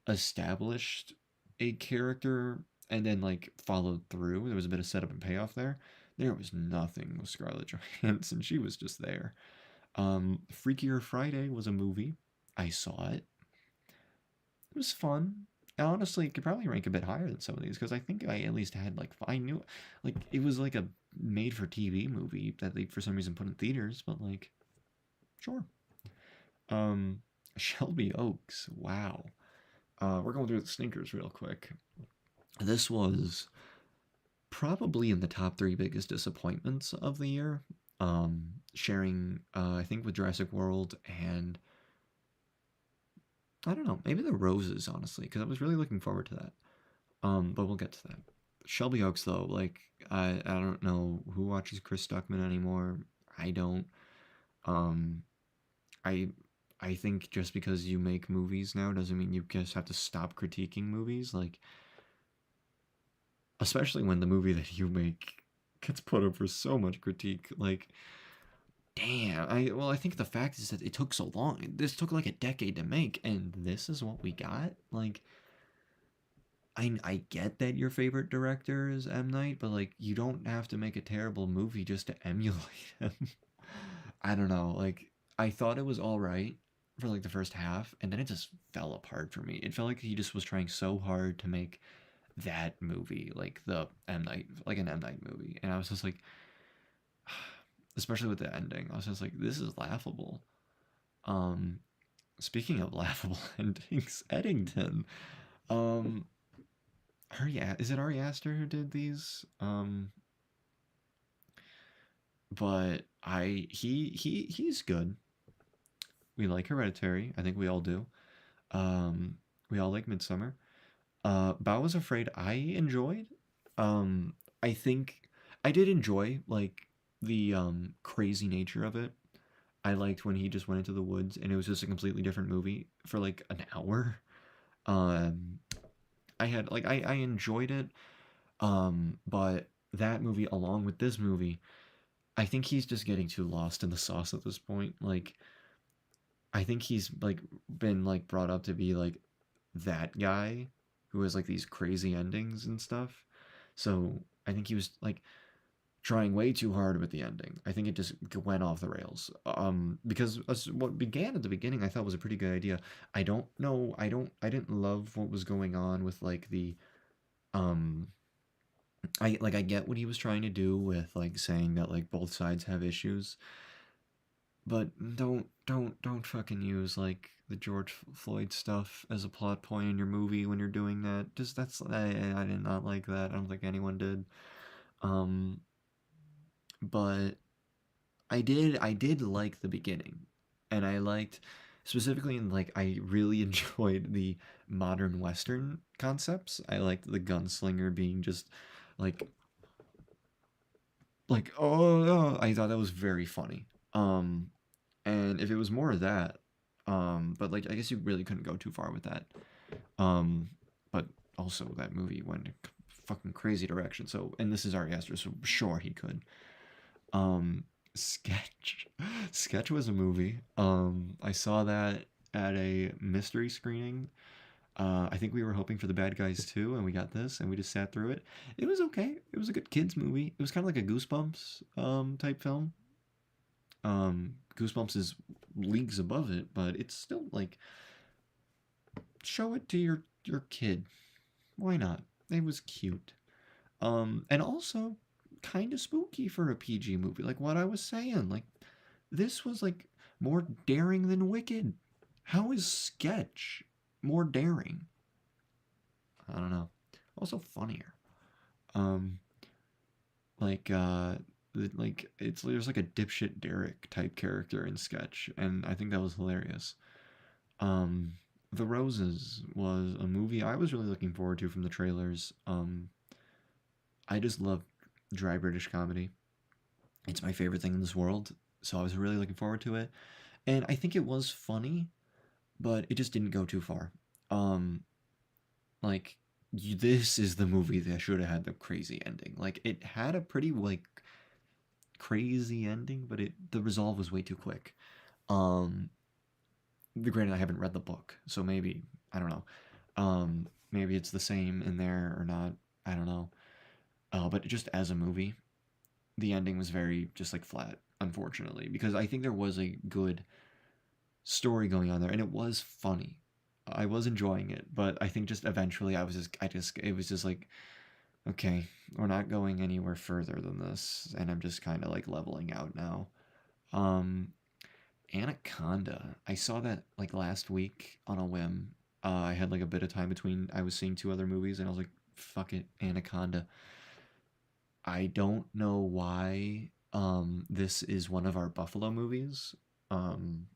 established a character and then, like, followed through. There was a bit of setup and payoff there. There was nothing with Scarlett Johansson. She was just there. Freakier Friday was a movie. I saw it. It was fun. Honestly, it could probably rank a bit higher than some of these because I think I at least had like I knew like it was like a made for TV movie that they for some reason put in theaters, but like sure. Um Shelby Oaks, wow. We're going through the sneakers real quick. This was probably in the top three biggest disappointments of the year. Sharing I think with Jurassic World and I don't know, maybe the Roses, honestly, because I was really looking forward to that. But we'll get to that. Shelby Oaks, though, like I don't know who watches Chris Stuckman anymore. I don't. Um, I I think just because you make movies now doesn't mean you just have to stop critiquing movies. Like, especially when the movie that you make gets put up for so much critique. Like, damn. I think the fact is that it took so long. This took like a decade to make, and this is what we got. Like, I get that your favorite director is M. Night, but like you don't have to make a terrible movie just to emulate him. I don't know. Like I thought it was all right for like the first half, and then it just fell apart for me. It felt like he just was trying so hard to make that movie like the M. Night, like an M. Night movie, and I was just like, especially with the ending, I was just like, this is laughable. Um, Speaking of laughable endings, Eddington. Um, is it Ari Aster who did these? But he's good. We like Hereditary. I think we all do. Um, we all like Midsummer. Bao was Afraid I enjoyed. I think I did enjoy like the crazy nature of it. I liked when he just went into the woods and it was just a completely different movie for like an hour. Um, I enjoyed it. But that movie along with this movie, I think he's just getting too lost in the sauce at this point. Like I think he's like been like brought up to be like that guy who has like these crazy endings and stuff. So I think he was like trying way too hard with the ending. I think it just went off the rails. Because what began at the beginning I thought was a pretty good idea. I don't know. I didn't love what was going on with like the um I get what he was trying to do with like saying that like both sides have issues, but don't fucking use like the George Floyd stuff as a plot point in your movie when you're doing that. Just that's I did not like that. I don't think anyone did. Um, but I did like the beginning, and I liked specifically in like I really enjoyed the modern Western concepts. I liked the gunslinger being just like oh, I thought that was very funny. Um, and if it was more of that, but like I guess you really couldn't go too far with that. Um, but also that movie went a fucking crazy direction. So and this is Ari Aster, so sure he could. Sketch, Sketch was a movie. I saw that at a mystery screening. I think we were hoping for the bad guys too, and we got this, and we just sat through it. It was okay. It was a good kids movie. It was kind of like a Goosebumps type film. Goosebumps is leagues above it, but it's still like show it to your kid. Why not? It was cute. And also kind of spooky for a PG movie. Like what I was saying, like this was like more daring than Wicked. How is Sketch more daring? I don't know. Also funnier. Um, like like it's there's like a dipshit Derek type character in Sketch, and I think that was hilarious. Um, The Roses was a movie I was really looking forward to from the trailers. I just love dry British comedy. It's my favorite thing in this world, so I was really looking forward to it. And I think it was funny, but it just didn't go too far. Um, like this is the movie that should have had the crazy ending. Like it had a pretty like crazy ending, but the resolve was way too quick. Um, Granted, I haven't read the book, so maybe I don't know. Maybe it's the same in there or not. I don't know. But just as a movie, the ending was very just like flat, unfortunately, because I think there was a good story going on there, and it was funny. I was enjoying it, but I think just eventually it was just like, okay, we're not going anywhere further than this, and I'm just kind of like leveling out now. Um, Anaconda, I saw that like last week on a whim. I had like a bit of time between. I was seeing two other movies, and I was like, fuck it, Anaconda. I don't know why. This is one of our Buffalo movies. Um,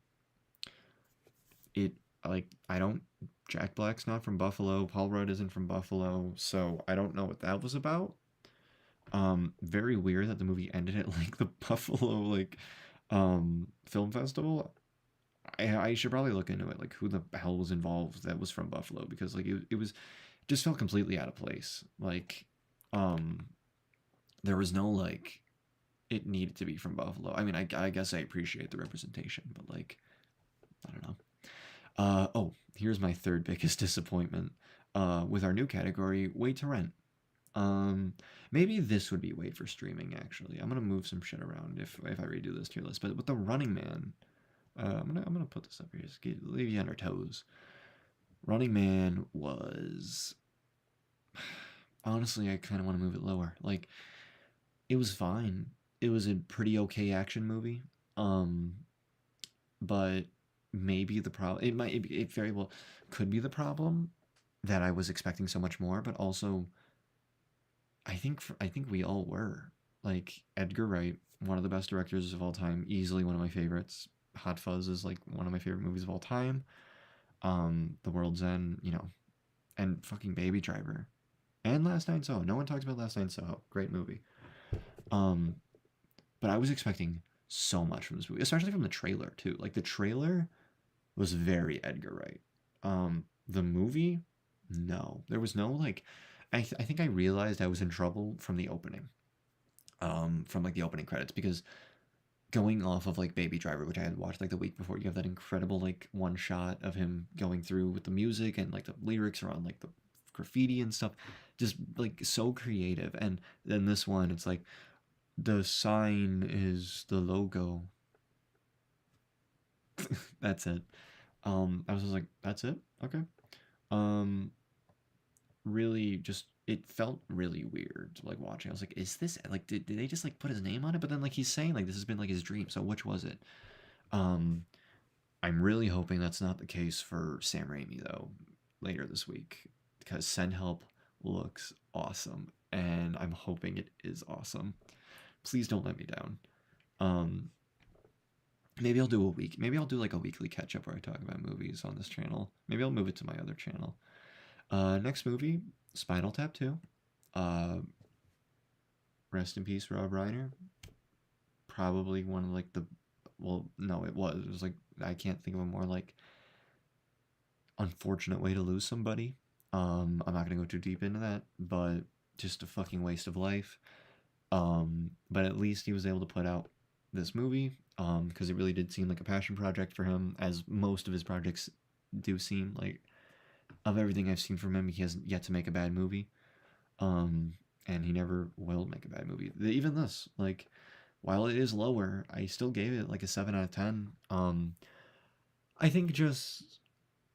it like I don't. Jack Black's not from Buffalo. Paul Rudd isn't from Buffalo, so I don't know what that was about. Very weird that the movie ended at like the Buffalo film festival. I should probably look into it, like who the hell was involved that was from Buffalo, because like it was just felt completely out of place. Like, um, there was no like it needed to be from Buffalo. I mean, I guess I appreciate the representation, but like I don't know. Oh, here's my third biggest disappointment. With our new category, Wait to Rent. Um, Maybe this would be wait for streaming. Actually, I'm gonna move some shit around if I redo this tier list. But with the Running Man, I'm gonna put this up here. Just leave you on our toes. Running Man was honestly, I kind of want to move it lower. Like it was fine. It was a pretty okay action movie. Um, but maybe the problem it very well could be the problem that I was expecting so much more, but also I think we all were. Like Edgar Wright, one of the best directors of all time, easily one of my favorites. Hot Fuzz is like one of my favorite movies of all time. The World's End, and fucking Baby Driver, and Last Night in Soho. No one talks about Last Night in Soho. Great movie. Um, but I was expecting so much from this movie, especially from the trailer too. Like the trailer was very Edgar Wright. The movie, no, there was no like. I think I realized I was in trouble from the opening. From like the opening credits, because going off of like Baby Driver, which I had watched like the week before, you have that incredible like one shot of him going through with the music, and like the lyrics are on like the graffiti and stuff, just like so creative. And then this one, it's like the sign is the logo. That's it. I was just like, that's it, okay. Um, Really, just it felt really weird like watching. I was like, is this like did they just like put his name on it? But then like he's saying like this has been like his dream. So which was it? Um, I'm really hoping that's not the case for Sam Raimi though later this week, because Send Help looks awesome, and I'm hoping it is awesome. Please don't let me down. Um, Maybe I'll do a week. Maybe I'll do like a weekly catch up where I talk about movies on this channel. Maybe I'll move it to my other channel. Next movie, Spinal Tap 2. Uh, Rest in peace, Rob Reiner. Probably one of like the, well, no, it was. It was like I can't think of a more like unfortunate way to lose somebody. I'm not gonna go too deep into that, but just a fucking waste of life. But at least he was able to put out this movie, because it really did seem like a passion project for him, as most of his projects do seem. Like of everything I've seen from him, he hasn't yet to make a bad movie. Um, and he never will make a bad movie. Even this, like, while it is lower, I still gave it like a 7 out of 10. I think just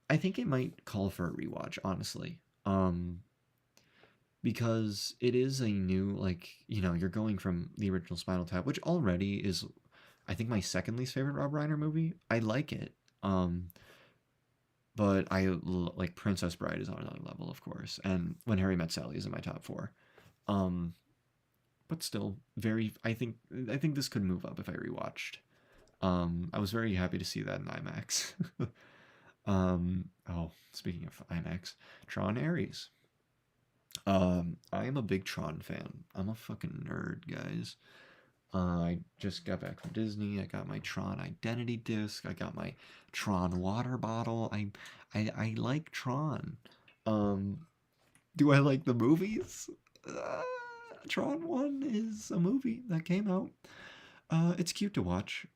I think it might call for a rewatch, honestly. Because it is a new, like, you're going from the original Spinal Tap, which already is, I think, my second least favorite Rob Reiner movie. I like it. But like Princess Bride is on another level, of course, and When Harry Met Sally is in my top four. Um, but still very. I think this could move up if I rewatched. I was very happy to see that in IMAX. Oh, speaking of IMAX, Tron Ares. I am a big Tron fan. I'm a fucking nerd, guys. I just got back from Disney. I got my Tron Identity disc. I got my Tron water bottle. I like Tron. Um, do I like the movies? Uh, Tron One is a movie that came out. It's cute to watch.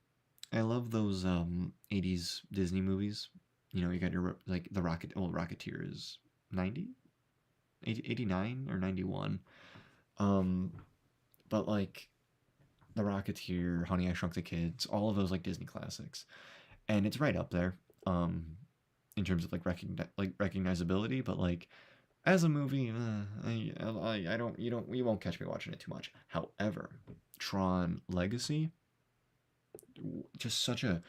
I love those 80s Disney movies. You know, you got your like the Rocket. Well, Rocketeer is 90, 89 or 91. Um, but like the Rocketeer, Honey I Shrunk the Kids, all of those like Disney classics, and it's right up there in terms of like recognizability. But like as a movie, I don't you won't catch me watching it too much. However, Tron Legacy, just such a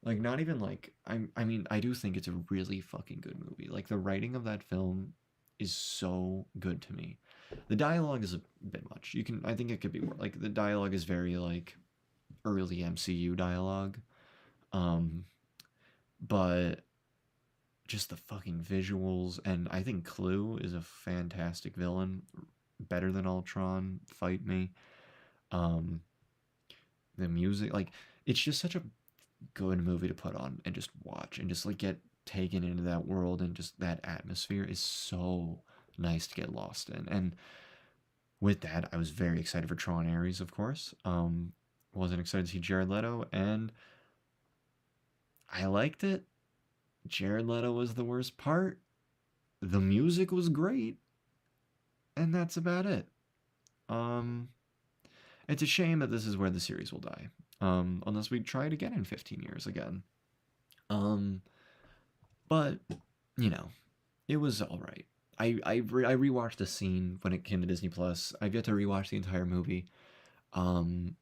like not even like I mean I do think it's a really fucking good movie. Like the writing of that film is so good to me. The dialogue is a bit much. I think it could be more like the dialogue is very like early MCU dialogue. Um but just the fucking visuals, and I think Clue is a fantastic villain, better than Ultron. Fight me. Um the music, like it's just such a good movie to put on and just watch and just like get taken into that world, and just that atmosphere is so nice to get lost in. And with that, I was very excited for Tron Ares, of course. Wasn't excited to see Jared Leto, and I liked it. Jared Leto was the worst part. The music was great, and that's about it. Um, it's a shame that this is where the series will die. Unless we try it again in 15 years again. Um, but you know, it was all right. I rewatched the scene when it came to Disney Plus. I've yet to rewatch the entire movie. Um,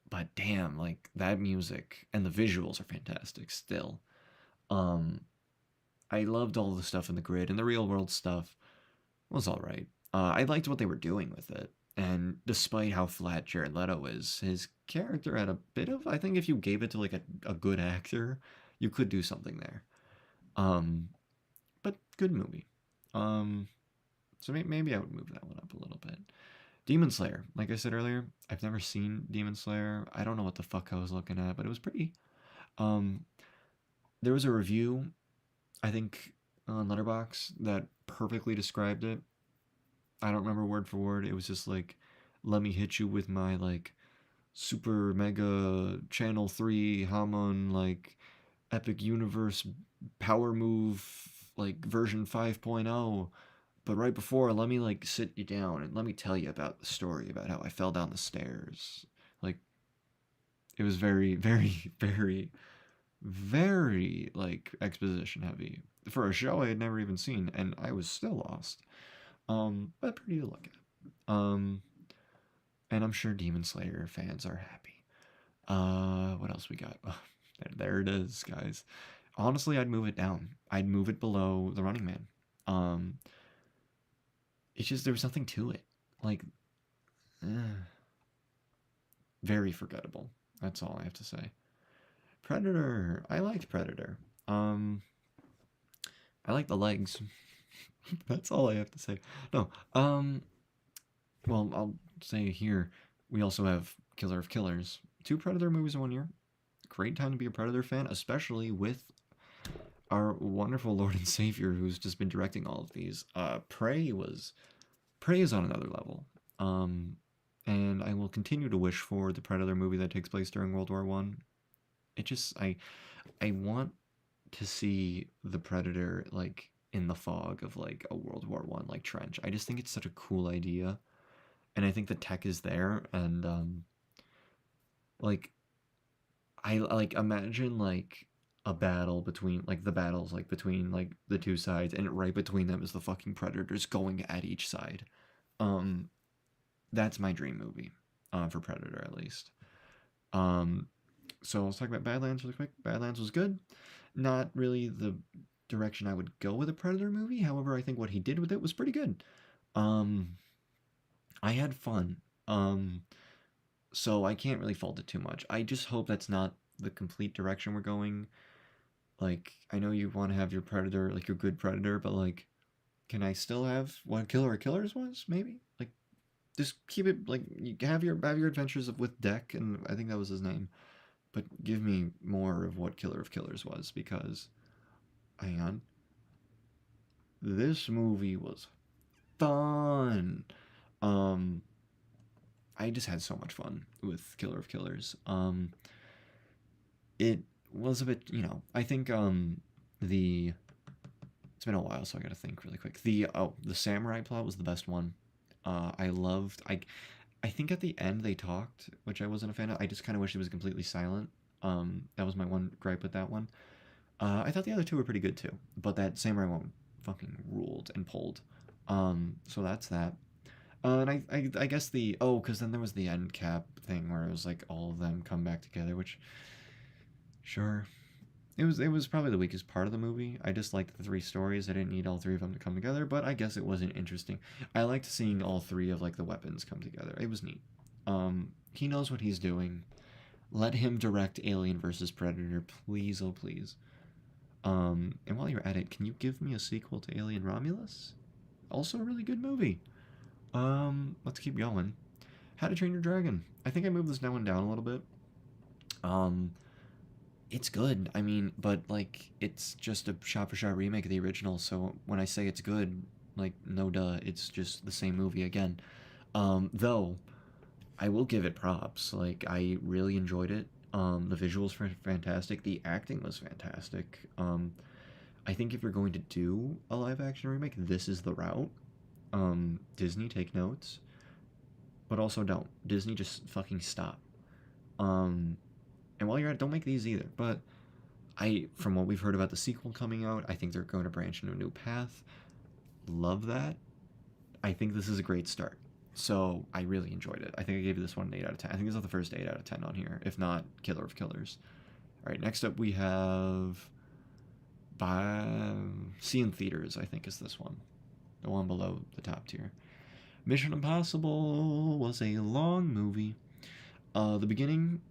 but damn, like that music and the visuals are fantastic still. Um, I loved all the stuff in the grid, and the real world stuff was all right. I liked what they were doing with it, and despite how flat Jared Leto is, his character had a bit of. I think if you gave it to like a good actor, you could do something there. Um, but good movie. Um, so maybe I would move that one up a little bit. Demon Slayer, like I said earlier, I've never seen Demon Slayer. I don't know what the fuck I was looking at, but it was pretty. Um, there was a review, I think, on Letterbox that perfectly described it. I don't remember word for word. It was just like, let me hit you with my like super mega channel 3 Hamon like epic universe power move like version 5.0. But right before, let me like sit you down and let me tell you about the story about how I fell down the stairs. Like it was very, very, very, very like exposition heavy for a show I had never even seen, and I was still lost. But pretty to look at. And I'm sure Demon Slayer fans are happy. What else we got? Oh, there it is, guys. Honestly, I'd move it down. I'd move it below The Running Man. Um, it's just there was nothing to it. Like, eh, very forgettable. That's all I have to say. Predator. I liked Predator. Um, I like the legs. That's all I have to say. No. Well, I'll say here we also have Killer of Killers. 2 Predator movies in 1 year. Great time to be a Predator fan, especially with our wonderful Lord and Savior who's just been directing all of these. Prey is on another level. And I will continue to wish for the Predator movie that takes place during World War One. It just I want to see the Predator like in the fog of like a World War One like trench. I just think it's such a cool idea, and I think the tech is there, and like I like imagine like a battle between like the battles like between like the two sides, and right between them is the fucking Predators going at each side. Um, that's my dream movie, for Predator at least. Um, so let's talk about Badlands really quick. Badlands was good. Not really the direction I would go with a Predator movie. However, I think what he did with it was pretty good. Um, I had fun. Um, so I can't really fault it too much. I just hope that's not the complete direction we're going. Like, I know you want to have your predator, like your good predator, but like, can I still have what Killer of Killers was? Maybe like just keep it like you have your adventures with Deck, and I think that was his name. But give me more of what Killer of Killers was because, hang on, this movie was fun. Um, I just had so much fun with Killer of Killers. It was a bit, I think the it's been a while, so I got to think really quick. The samurai plot was the best one. I loved I think at the end they talked, which I wasn't a fan of. I just kind of wish it was completely silent. That was my one gripe with that one. I thought the other two were pretty good too, but that samurai one fucking ruled and pulled. So that's that. And I guess because then there was the end cap thing where it was like all of them come back together, which sure, it was probably the weakest part of the movie. I just liked the three stories. I didn't need all three of them to come together, but I guess it wasn't interesting. I liked seeing all three of like the weapons come together. It was neat. He knows what he's doing. Let him direct Alien versus Predator, please, oh please. And while you're at it, can you give me a sequel to Alien Romulus? Also a really good movie. Let's keep going. How to Train Your Dragon. I think I moved this one down a little bit. Um, it's good. I mean, but like it's just a shot for shot remake of the original. So when I say it's good, like no duh, it's just the same movie again. Though I will give it props. Like I really enjoyed it. The visuals were fantastic. The acting was fantastic. I think if you're going to do a live action remake, this is the route. Disney, take notes, but also don't. Disney, just fucking stop. Um, and while you're at it, don't make these either. But from what we've heard about the sequel coming out, I think they're going to branch into a new path. Love that. I think this is a great start. So I really enjoyed it. I think I gave this one an 8 out of 10. I think this is the first 8 out of 10 on here, if not Killer of Killers. All right, next up we have See in Theaters, I think is this one. The one below the top tier. Mission Impossible was a long movie. The beginning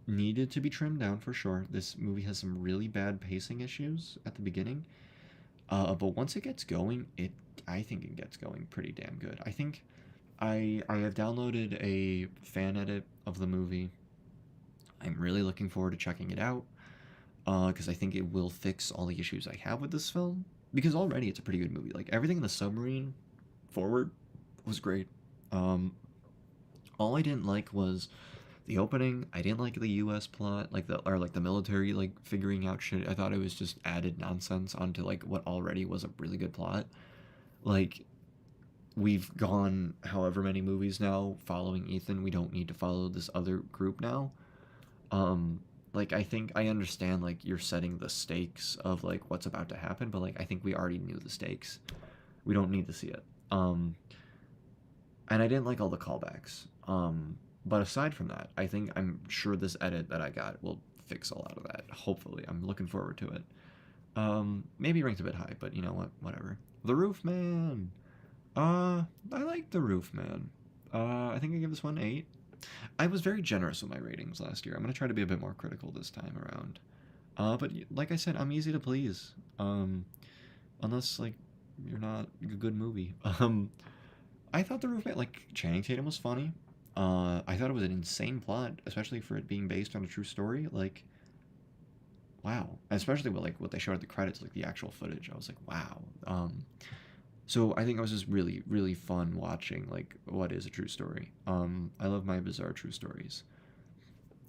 needed to be trimmed down for sure. This movie has some really bad pacing issues at the beginning. But once it gets going, I think it gets going pretty damn good. I think I have downloaded a fan edit of the movie. I'm really looking forward to checking it out because I think it will fix all the issues I have with this film. Because already it's a pretty good movie. Like everything in the submarine forward was great. Um, all I didn't like was the opening. I didn't like the U.S. plot, like the military like figuring out shit. I thought it was just added nonsense onto like what already was a really good plot. Like we've gone however many movies now following Ethan. We don't need to follow this other group now. Like I think I understand like you're setting the stakes of like what's about to happen, but like I think we already knew the stakes. We don't need to see it. And I didn't like all the callbacks. But aside from that, I'm sure this edit that I got will fix a lot of that. Hopefully, I'm looking forward to it. Maybe ranked a bit high, but you know what? Whatever. The Roof Man. I like The Roof Man. I think I give this one 8. I was very generous with my ratings last year. I'm gonna try to be a bit more critical this time around. But like I said, I'm easy to please. Unless like you're not a good movie. I thought The Roof Man, like Channing Tatum was funny. I thought it was an insane plot, especially for it being based on a true story. Like, wow. Especially with like what they showed at the credits, like the actual footage. I was like, wow. So I think it was just really, really fun watching like what is a true story. I love my bizarre true stories.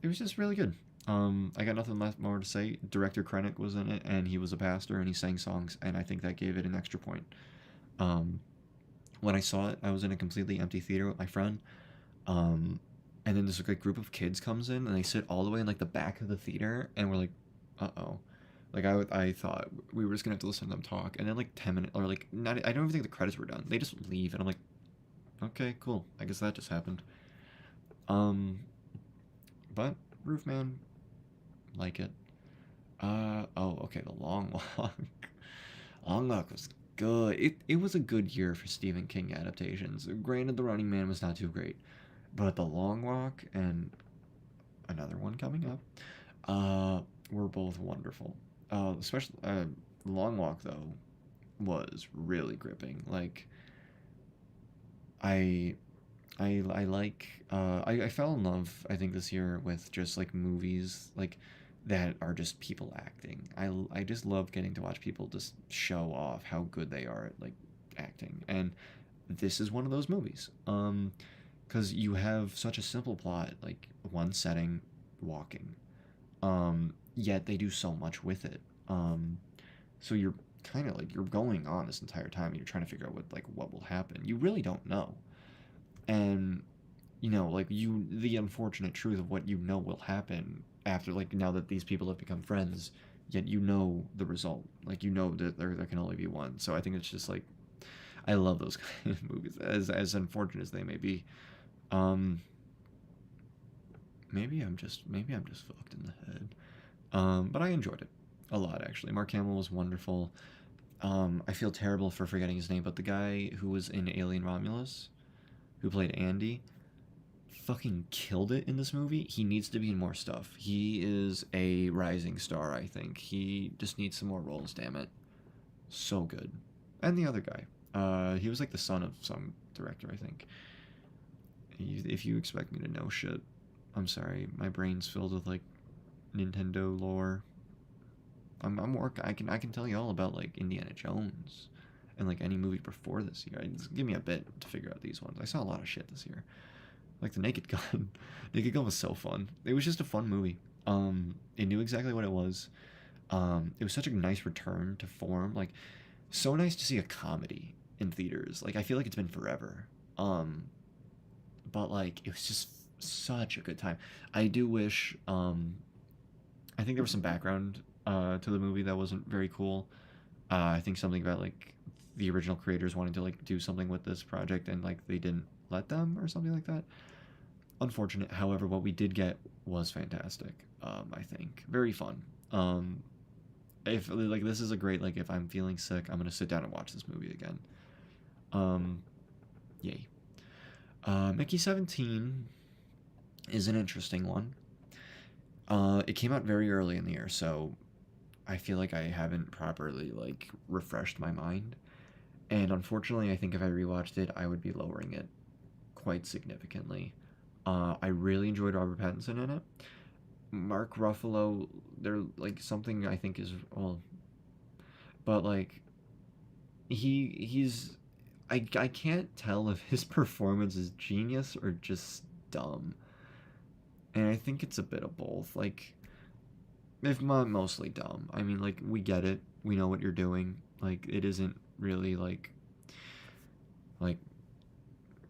It was just really good. I got nothing left more to say. Director Krennic was in it, and he was a pastor, and he sang songs, and I think that gave it an extra point. Um, when I saw it, I was in a completely empty theater with my friend. And then this like group of kids comes in, and they sit all the way in like the back of the theater, and we're like, uh oh. Like I thought we were just gonna have to listen to them talk, and then like 10 minutes or like not. I don't even think the credits were done. They just leave, and I'm like, okay, cool. I guess that just happened. Um, but Roofman, like it. Oh, okay. The Long Walk. Long Walk was good. It was a good year for Stephen King adaptations. Granted, The Running Man was not too great. But The Long Walk and another one coming up, were both wonderful. Especially The Long Walk though was really gripping. Like I I like I fell in love I think this year with just like movies like that are just people acting. I just love getting to watch people just show off how good they are at like acting. And this is one of those movies. Cuz you have such a simple plot, like one setting, walking. Yet they do so much with it. So you're kind of like you're going on this entire time and you're trying to figure out what will happen. You really don't know. And like the unfortunate truth of what will happen after like now that these people have become friends, yet the result. Like that there can only be one. So I think it's just like I love those kind of movies as unfortunate as they may be. Um maybe I'm just fucked in the head. But I enjoyed it a lot actually. Mark Hamill was wonderful. I feel terrible for forgetting his name, but the guy who was in Alien Romulus, who played Andy, fucking killed it in this movie. He needs to be in more stuff. He is a rising star, I think. He just needs some more roles, damn it. So good. And the other guy. He was like the son of some director, I think. If you expect me to know shit, I'm sorry. My brain's filled with like Nintendo lore. I'm working. I can tell you all about like Indiana Jones and like any movie before this year. Just give me a bit to figure out these ones. I saw a lot of shit this year. Like the Naked Gun. Naked Gun was so fun. It was just a fun movie. It knew exactly what it was. It was such a nice return to form. Like, so nice to see a comedy in theaters. Like, I feel like it's been forever. But like, it was just such a good time. I do wish. I think there was some background to the movie that wasn't very cool. I think something about like the original creators wanting to like do something with this project and like they didn't let them or something like that. Unfortunate. However, what we did get was fantastic. I think very fun. If like this is a great like if I'm feeling sick, I'm gonna sit down and watch this movie again. Um, yay. Mickey 17 is an interesting one. It came out very early in the year, so I feel like I haven't properly like refreshed my mind. And unfortunately, I think if I rewatched it, I would be lowering it quite significantly. I really enjoyed Robert Pattinson in it. Mark Ruffalo, they're like something I think is well, but like he's I can't tell if his performance is genius or just dumb, and I think it's a bit of both. Like if not mostly dumb. I mean, like we get it, we know what you're doing. Like it isn't really like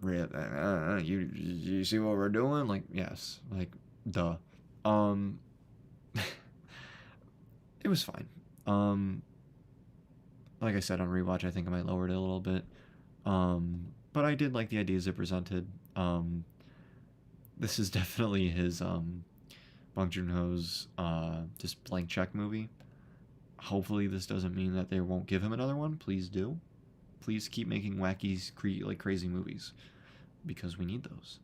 you see what we're doing? Like yes, like duh. Um, it was fine. Um, like I said on rewatch, I think I might lower it a little bit. But I did like the ideas it presented. This is definitely his Bong Joon Ho's just blank check movie. Hopefully, this doesn't mean that they won't give him another one. Please do. Please keep making wacky, like crazy movies because we need those.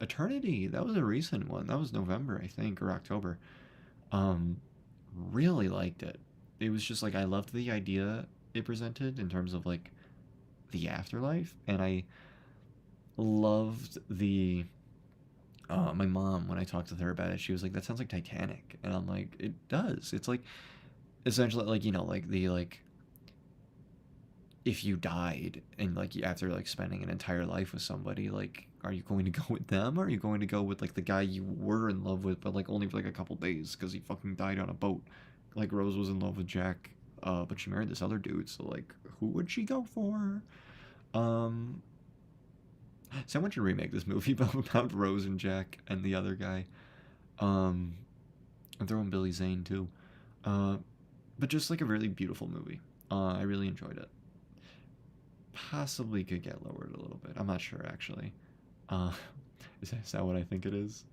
Eternity. That was a recent one. That was November, I think, or October. Um, really liked it. It was just like I loved the idea it presented in terms of like the afterlife, and I loved the. My mom, when I talked with her about it, she was like, "That sounds like Titanic," and I'm like, "It does." It's like essentially like like the like if you died and like after like spending an entire life with somebody, like are you going to go with them or are you going to go with like the guy you were in love with but like only for like a couple days because he fucking died on a boat? Like Rose was in love with Jack, but she married this other dude, so like who would she go for? um Someone should remake this movie about Rose and Jack and the other guy. um I'm throwing Billy Zane too. uh but just like a really beautiful movie. I really enjoyed it. Possibly could get lowered a little bit. I'm not sure actually. Uh, is that what I think it is?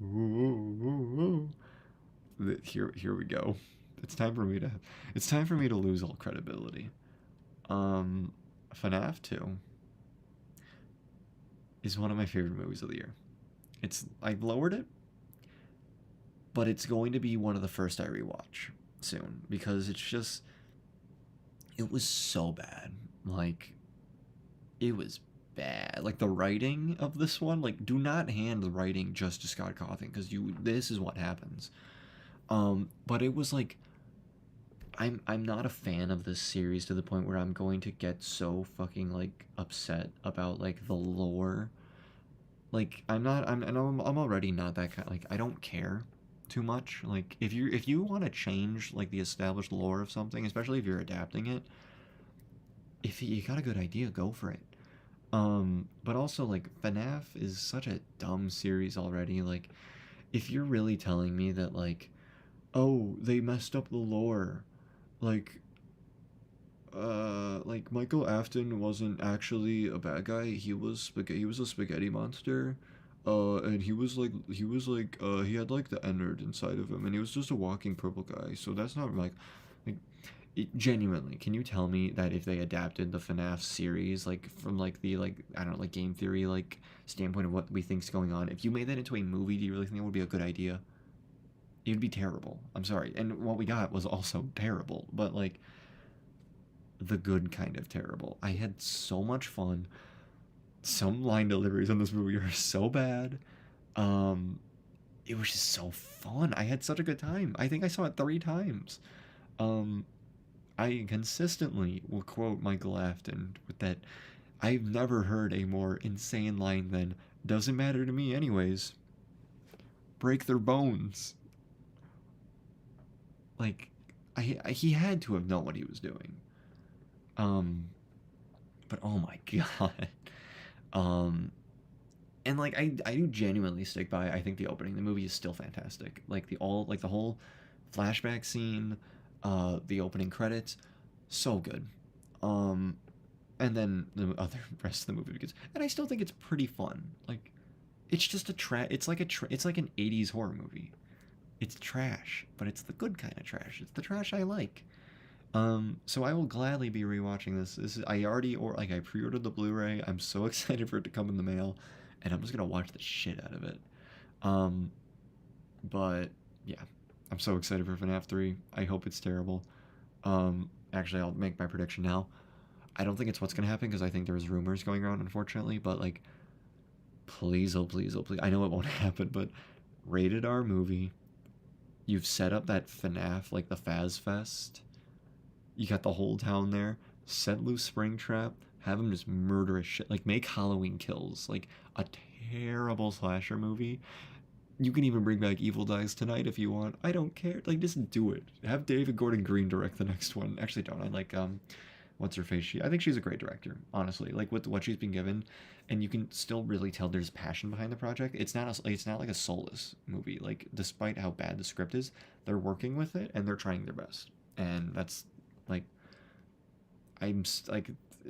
Ooh. Here we go. It's time for me to. It's time for me to lose all credibility. Um, FNAF 2 is one of my favorite movies of the year. I've lowered it, but it's going to be one of the first I rewatch soon because it was so bad. Like, it was bad. Like, the writing of this one, like, do not hand the writing just to Scott Cawthon because this is what happens. But it was like, I'm not a fan of this series to the point where I'm going to get so fucking like upset about like the lore. Like, I'm not I'm already not that kind, like, I don't care too much. Like, if you want to change like the established lore of something, especially if you're adapting it, if you got a good idea, go for it. But also, like, FNAF is such a dumb series already. Like, if you're really telling me that, like, oh, they messed up the lore, like, like Michael Afton wasn't actually a bad guy. He was a spaghetti monster. And he had like the N-word inside of him, and he was just a walking purple guy. So that's not like genuinely. Can you tell me that if they adapted the FNAF series, like from like the like I don't know, like game theory like standpoint of what we think's going on, if you made that into a movie, do you really think it would be a good idea? It would be terrible. I'm sorry. And what we got was also terrible, but like the good kind of terrible. I had so much fun. Some line deliveries on this movie are so bad. Um, it was just so fun. I had such a good time. I think I saw it 3 times. Um, I consistently will quote Michael Afton with that. I've never heard a more insane line than "doesn't matter to me anyways." Break their bones. Like, he had to have known what he was doing. Um, but oh my god. Um, and like I do genuinely stick by. I think the opening, the movie is still fantastic. Like the whole flashback scene, the opening credits, so good. Um, and then the other rest of the movie begins, and I still think it's pretty fun. Like, it's just it's like an '80s horror movie. It's trash, but it's the good kind of trash. It's the trash I like. So I will gladly be rewatching this. I already I pre-ordered the Blu-ray. I'm so excited for it to come in the mail, and I'm just gonna watch the shit out of it. Um, but yeah, I'm so excited for FNAF 3. I hope it's terrible. Actually, I'll make my prediction now. I don't think it's what's gonna happen because I think there's rumors going around, unfortunately. But like, please, oh please, oh please. I know it won't happen, but rated R movie. You've set up that FNAF like the Faz Fest. You got the whole town there. Set loose Springtrap. Have him just murder a shit. Like, make Halloween Kills like a terrible slasher movie. You can even bring back Evil Dies Tonight if you want. I don't care. Like, just do it. Have David Gordon Green direct the next one. Actually, don't. I like what's her face? I think she's a great director. Honestly, like with what she's been given, and you can still really tell there's passion behind the project. It's not like a soulless movie. Like, despite how bad the script is, they're working with it and they're trying their best. And that's like like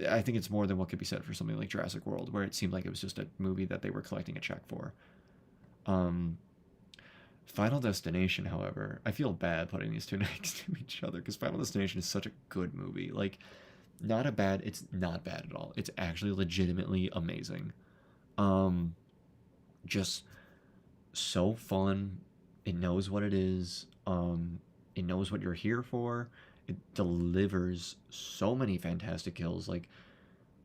I think it's more than what could be said for something like Jurassic World, where it seemed like it was just a movie that they were collecting a check for. Um, Final Destination, however, I feel bad putting these two next to each other because Final Destination is such a good movie. Like, it's not bad at all. It's actually legitimately amazing. Um, just so fun. It knows what it is. It knows what you're here for. It delivers so many fantastic kills. Like,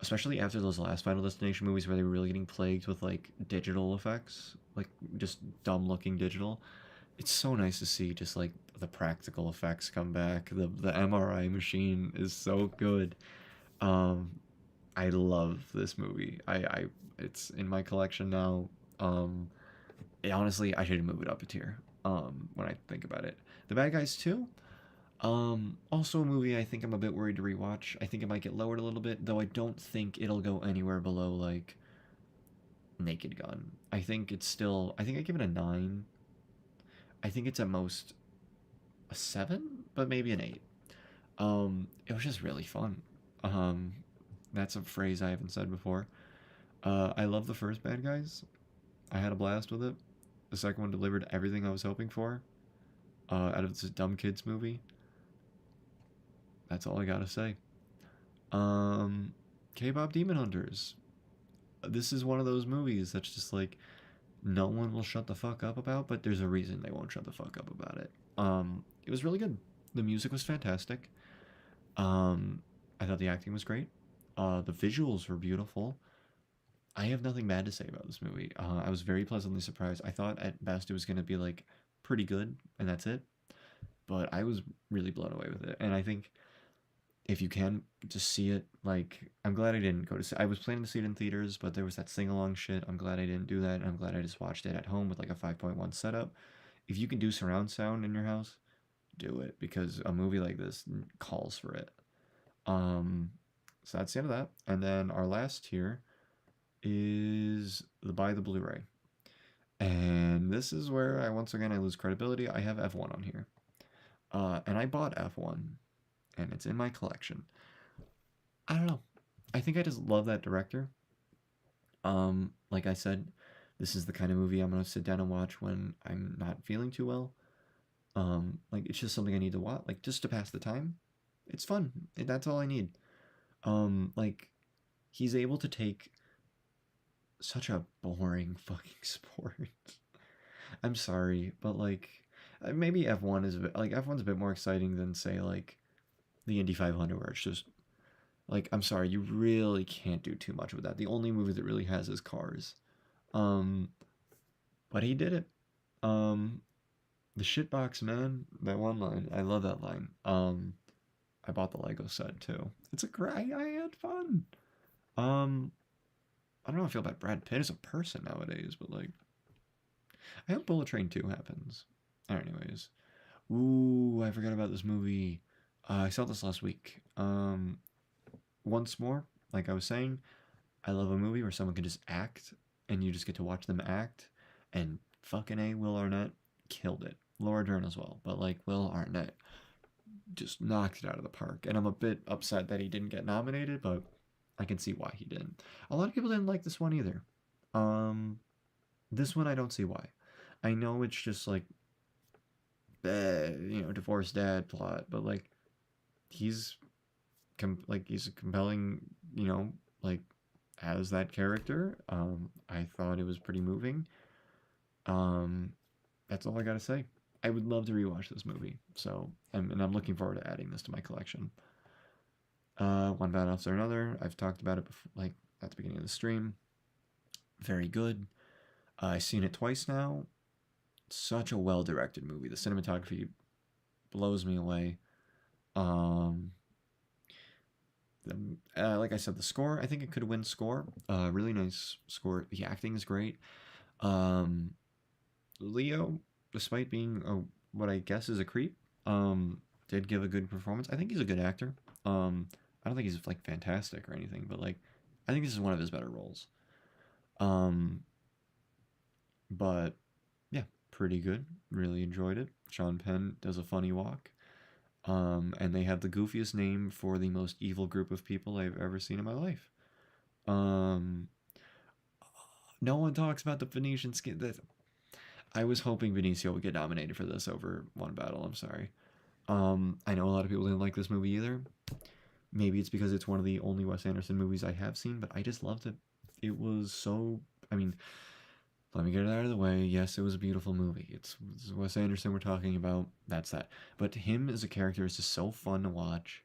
especially after those last Final Destination movies where they were really getting plagued with like digital effects, like just dumb looking digital. It's so nice to see just like the practical effects come back. The MRI machine is so good. Um, I love this movie. I it's in my collection now. Honestly, I should move it up a tier. When I think about it, The Bad Guys 2. Also a movie I think I'm a bit worried to rewatch. I think it might get lowered a little bit, though I don't think it'll go anywhere below like Naked Gun. I think I give it a 9. I think it's at most a 7, but maybe an 8. It was just really fun. Um, that's a phrase I haven't said before. I love the first Bad Guys. I had a blast with it. The second one delivered everything I was hoping for. Out of this dumb kids movie. That's all I gotta say. K-pop Demon Hunters. this is one of those movies that's just like no one will shut the fuck up about, but there's a reason they won't shut the fuck up about it. It was really good. The music was fantastic. I thought the acting was great. The visuals were beautiful. I have nothing bad to say about this movie. I was very pleasantly surprised. I thought at best it was going to be like pretty good, and that's it. But I was really blown away with it. And I think if you can just see it, like, I'm glad I didn't go to see. I was planning to see it in theaters, but there was that sing along shit. I'm glad I didn't do that. And I'm glad I just watched it at home with like a 5.1 setup. If you can do surround sound in your house, do it because a movie like this calls for it. Um, so that's the end of that. And then our last tier is the buy the Blu-ray. And this is where I lose credibility. I have F1 on here. And I bought F1 and it's in my collection. I don't know. I think I just love that director. Like I said, this is the kind of movie I'm gonna sit down and watch when I'm not feeling too well. Like it's just something I need to watch, like just to pass the time. It's fun. That's all I need. Like he's able to take such a boring fucking sport. I'm sorry, but like maybe F1 is a bit, like F1's a bit more exciting than say like the Indy 500 where it's just like I'm sorry, you really can't do too much with that. The only movie that really has is Cars. Um but he did it. Um the shitbox man, that one line. I love that line. I bought the Lego set too. It's a great I had fun. Um I don't know how I feel about Brad Pitt as a person nowadays, but like I hope Bullet Train 2 happens. Anyways. Ooh, I forgot about this movie. I saw this last week. Once more, like I was saying, I love a movie where someone can just act and you just get to watch them act. And fucking A, Will Arnett killed it. Laura Dern as well, but like Will Arnett just knocked it out of the park. And I'm a bit upset that he didn't get nominated, but I can see why he didn't. A lot of people didn't like this one either. Um, this one I don't see why. I know it's just like, divorced dad plot, but like he's he's a compelling, like as that character. I thought it was pretty moving. Um, that's all I gotta say. I would love to rewatch this movie. So, and I'm looking forward to adding this to my collection. One bad after another. I've talked about it before, like at the beginning of the stream. Very good. I've seen it twice now. Such a well-directed movie. The cinematography blows me away. Um, like I said, the score. I think it could win score. Really nice score. The acting is great. Um, Leo, despite being what I guess is a creep, did give a good performance. I think he's a good actor. I don't think he's like fantastic or anything, but like I think this is one of his better roles. Um, but yeah, pretty good. Really enjoyed it. Sean Penn does a funny walk. And they have the goofiest name for the most evil group of people I've ever seen in my life. Um, no one talks about the Venetian skin. I was hoping Benicio would get nominated for this over One Battle. I'm sorry. I know a lot of people didn't like this movie either. Maybe it's because it's one of the only Wes Anderson movies I have seen, but I just loved it. It was so. I mean, let me get it out of the way. Yes, it was a beautiful movie. It's Wes Anderson we're talking about. That's that. But him as a character is just so fun to watch.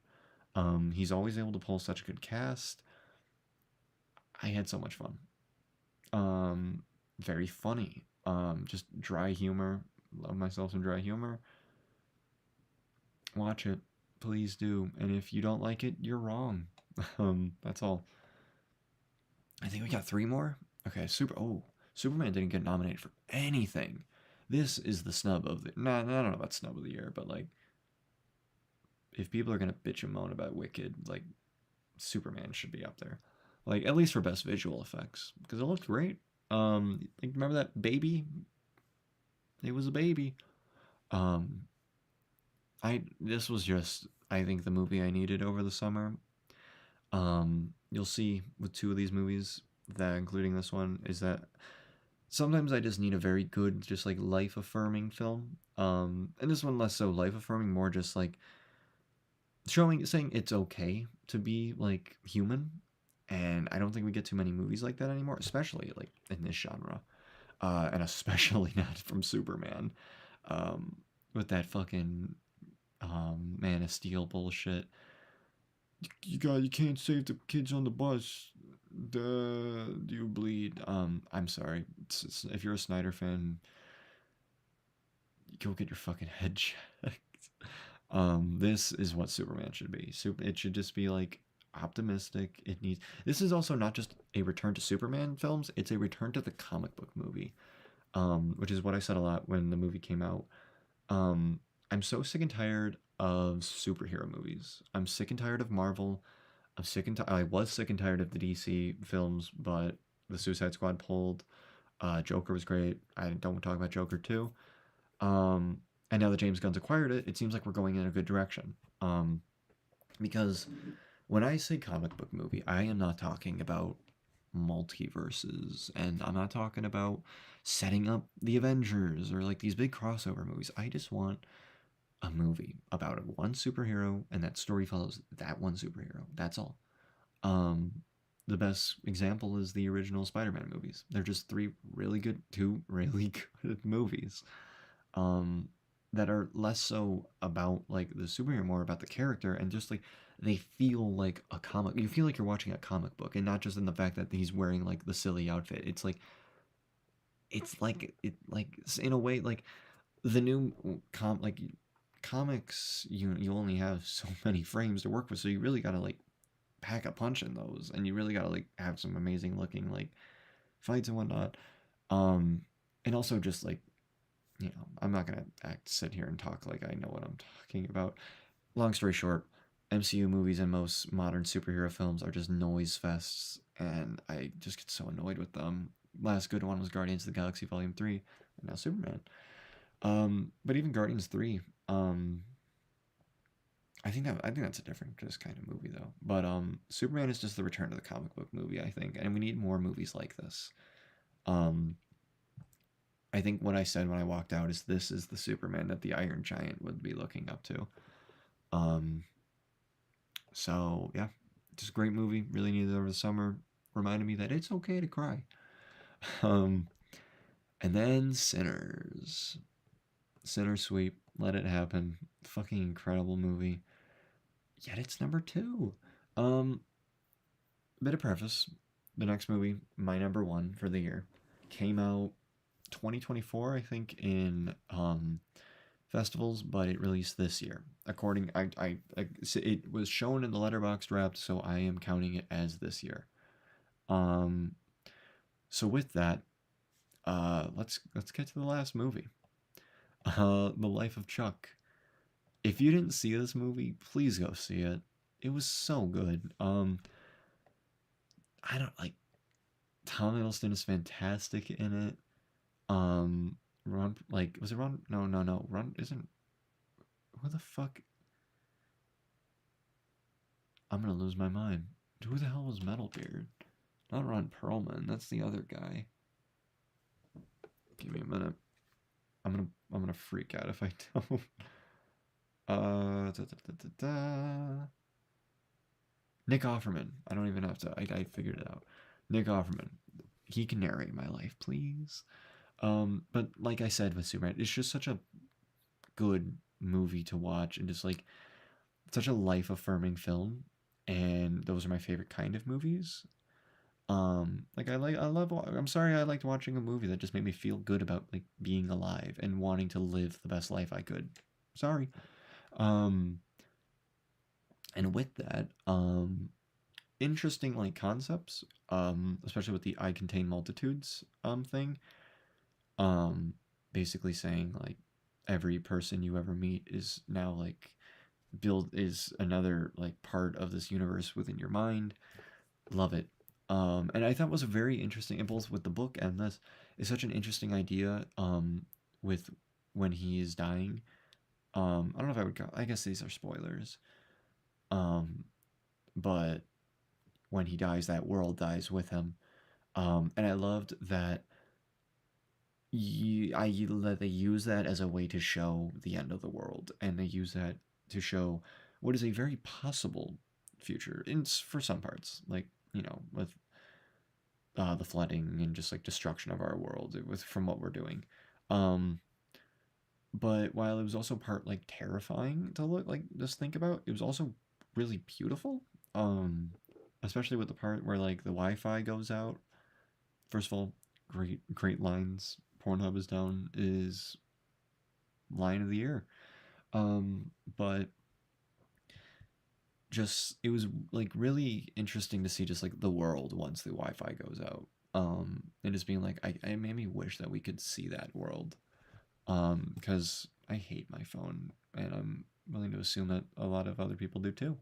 He's always able to pull such a good cast. I had so much fun. Very funny. Just dry humor. Love myself some dry humor. Watch it, please do. And if you don't like it, you're wrong. That's all. I think we got three more. Okay, Superman didn't get nominated for anything. This is the snub of the. Nah, I don't know about snub of the year, but like, if people are gonna bitch and moan about Wicked, like, Superman should be up there. Like, at least for best visual effects, because it looked great. Like, remember that baby? It was a baby. Um, this was just I think the movie I needed over the summer. You'll see with two of these movies that including this one is that sometimes I just need a very good, just like life affirming film. And this one less so life affirming, more just like saying it's okay to be like human. And I don't think we get too many movies like that anymore, especially like in this genre, and especially not from Superman, um, with that fucking Man of Steel bullshit. You can't save the kids on the bus. Duh, you bleed. I'm sorry. If you're a Snyder fan, go get your fucking head checked. This is what Superman should be. It should just be like optimistic. It needs. This is also not just a return to Superman films. It's a return to the comic book movie. Which is what I said a lot when the movie came out. I'm so sick and tired of superhero movies. I'm sick and tired of Marvel. I was sick and tired of the DC films, but the Suicide Squad pulled. Joker was great. I don't talk about Joker too. Um, and now that James Gunn's acquired it, it seems like we're going in a good direction. Because when I say comic book movie, I am not talking about multiverses, and I'm not talking about setting up the Avengers or like these big crossover movies. I just want a movie about one superhero, and that story follows that one superhero. That's all. Um, the best example is the original Spider-Man movies. They're just two really good movies. Um, that are less so about like the superhero, more about the character, and just like they feel like a comic. You feel like you're watching a comic book, and not just in the fact that he's wearing like the silly outfit. It's like in a way like the new comics. You only have so many frames to work with, so you really gotta like pack a punch in those, and you really gotta like have some amazing looking like fights and whatnot. Um, and also just like I'm not gonna sit here and talk like I know what I'm talking about. Long story short, MCU movies and most modern superhero films are just noise fests, and I just get so annoyed with them. Last good one was Guardians of the Galaxy Volume 3, and now Superman. But even Guardians 3, I think that's a different just kind of movie though. But Superman is just the return to the comic book movie, I think, and we need more movies like this. Um, I think what I said when I walked out is this is the Superman that the Iron Giant would be looking up to. Um, so yeah, just a great movie. Really needed it over the summer. Reminded me that it's okay to cry. Um, and then Sinners, Sinner Sweep, Let It Happen. Fucking incredible movie. Yet it's number two. Um, Bit of preface. The next movie, my number one for the year, came out 2024, I think, in festivals, but it released this year. It was shown in the Letterboxd Wrapped, so I am counting it as this year. Um, so with that, let's get to the last movie, The Life of Chuck. If you didn't see this movie, please go see it. It was so good. I don't like Tom Hiddleston is fantastic in it. Ron, like, was it Ron? No, no, no. Ron isn't. Who the fuck? I'm gonna lose my mind. Who the hell was Metalbeard? Not Ron Perlman. That's the other guy. Give me a minute. I'm gonna freak out if I don't. Da, da, da, da, da. Nick Offerman. I don't even have to. I figured it out. Nick Offerman. He can narrate my life, please. But like I said with Superman, it's just such a good movie to watch, and just like such a life affirming film. And those are my favorite kind of movies. Like I'm sorry I liked watching a movie that just made me feel good about like being alive and wanting to live the best life I could. Sorry. Um, and with that, interesting like concepts, especially with the I contain multitudes thing. Um, Basically saying like every person you ever meet is now like is another like part of this universe within your mind. Love it. And I thought was a very interesting, and both with the book and this, is such an interesting idea. With when he is dying. I don't know if I would go. I guess these are spoilers. Um, but when he dies, that world dies with him. And I loved that. That they use that as a way to show the end of the world, and they use that to show what is a very possible future. For some parts, like with the flooding and just like destruction of our world with from what we're doing. Um, but while it was also part like terrifying to look like just think about, it was also really beautiful. Um, Especially with the part where like the Wi-Fi goes out. First of all, great lines. Pornhub is down is line of the year. Um, but just it was like really interesting to see just like the world once the Wi-Fi goes out. And just being like, I made me wish that we could see that world. Because I hate my phone, and I'm willing to assume that a lot of other people do too.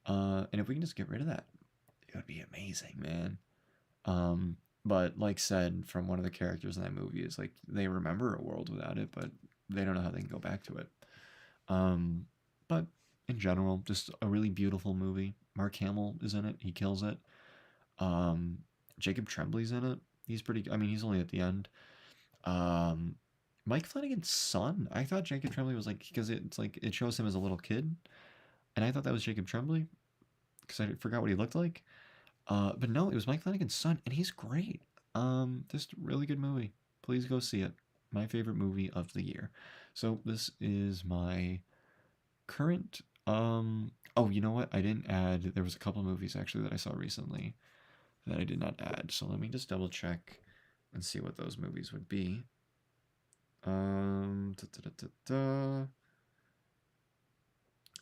And if we can just get rid of that, it would be amazing, man. Um, but like said from one of the characters in that movie is like they remember a world without it, but they don't know how they can go back to it. Um, but in general, just a really beautiful movie. Mark Hamill is in it; he kills it. Um, Jacob Tremblay's in it. He's pretty. I mean, he's only at the end. Um, Mike Flanagan's son. I thought Jacob Tremblay was like because it's like it shows him as a little kid, and I thought that was Jacob Tremblay because I forgot what he looked like. But no, it was Mike Flanagan's son, and he's great. Just really good movie. Please go see it. My favorite movie of the year. So this is my current. Oh, you know what? I didn't add. There was a couple movies actually that I saw recently that I did not add. So let me just double check and see what those movies would be. Da, da, da, da.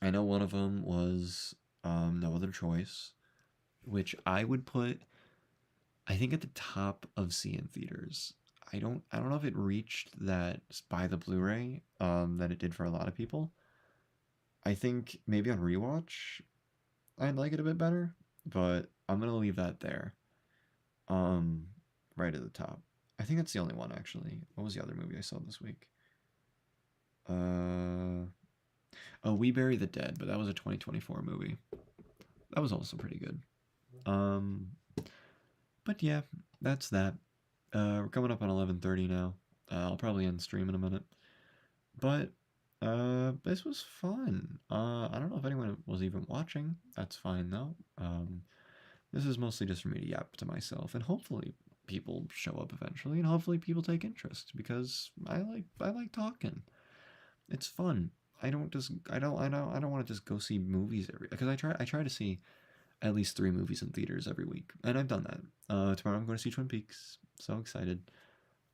I know one of them was No Other Choice, which I would put, I think, at the top of see in theaters. I don't know if it reached that by the Blu-ray that it did for a lot of people. I think maybe on rewatch I'd like it a bit better, but I'm gonna leave that there. Um, right at the top. I think that's the only one actually. What was the other movie I saw this week? Uh, oh, We Bury the Dead, but that was a 2024 movie. That was also pretty good. Um, but yeah, that's that. We're coming up on 11:30 now. I'll probably end stream in a minute. But this was fun. I don't know if anyone was even watching. That's fine though. This is mostly just for me to yap to myself, and hopefully people show up eventually, and hopefully people take interest because I like talking. It's fun. I don't want to just go see movies every because I try to see at least 3 movies in theaters every week, and I've done that. Tomorrow I'm going to see Twin Peaks. So excited.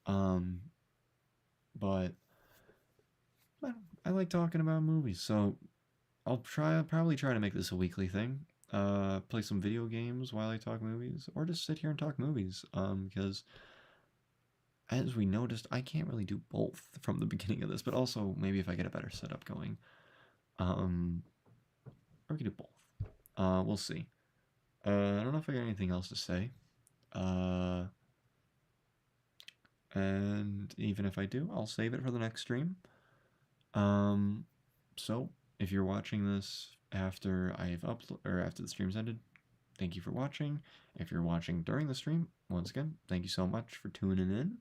Um, but I like talking about movies, so I'll probably try to make this a weekly thing. Play some video games while I talk movies, or just sit here and talk movies. Because as we noticed, I can't really do both from the beginning of this, but also maybe if I get a better setup going, um, or we can do both. We'll see. I don't know if I got anything else to say. Uh, and even if I do, I'll save it for the next stream. Um, so if you're watching this after I've uploaded or after the stream's ended, thank you for watching. If you're watching during the stream, once again, thank you so much for tuning in.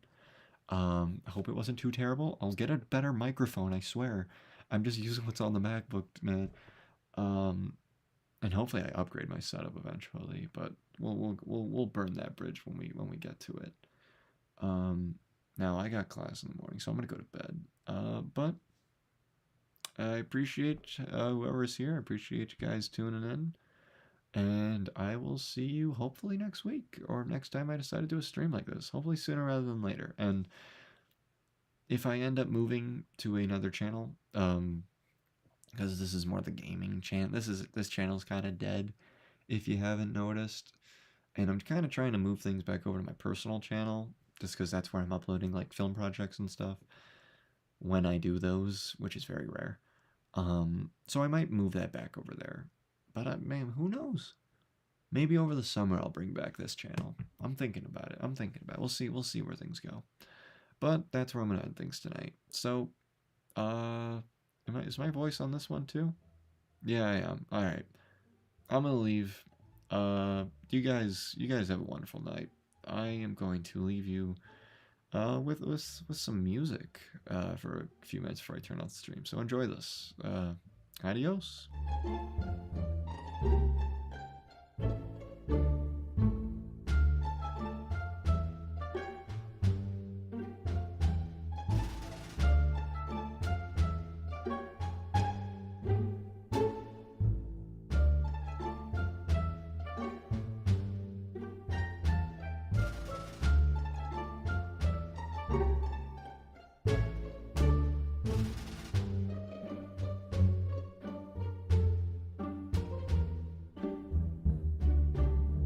I hope it wasn't too terrible. I'll get a better microphone, I swear. I'm just using what's on the MacBook, man. Um, and hopefully I upgrade my setup eventually, but we'll burn that bridge when we get to it. Um, Now I got class in the morning, so I'm gonna go to bed. But I appreciate whoever's here. I appreciate you guys tuning in. And I will see you hopefully next week or next time I decide to do a stream like this. Hopefully sooner rather than later. And if I end up moving to another channel, because this is more the gaming channel, this channel's kind of dead if you haven't noticed. And I'm kind of trying to move things back over to my personal channel just because that's where I'm uploading like film projects and stuff when I do those, which is very rare. So I might move that back over there. But man, who knows? Maybe over the summer I'll bring back this channel. I'm thinking about it. We'll see. We'll see where things go. But that's where I'm gonna end things tonight. So, is my voice on this one too? Yeah, I am. All right. I'm gonna leave. You guys have a wonderful night. I am going to leave you with some music for a few minutes before I turn off the stream. So enjoy this. Adios.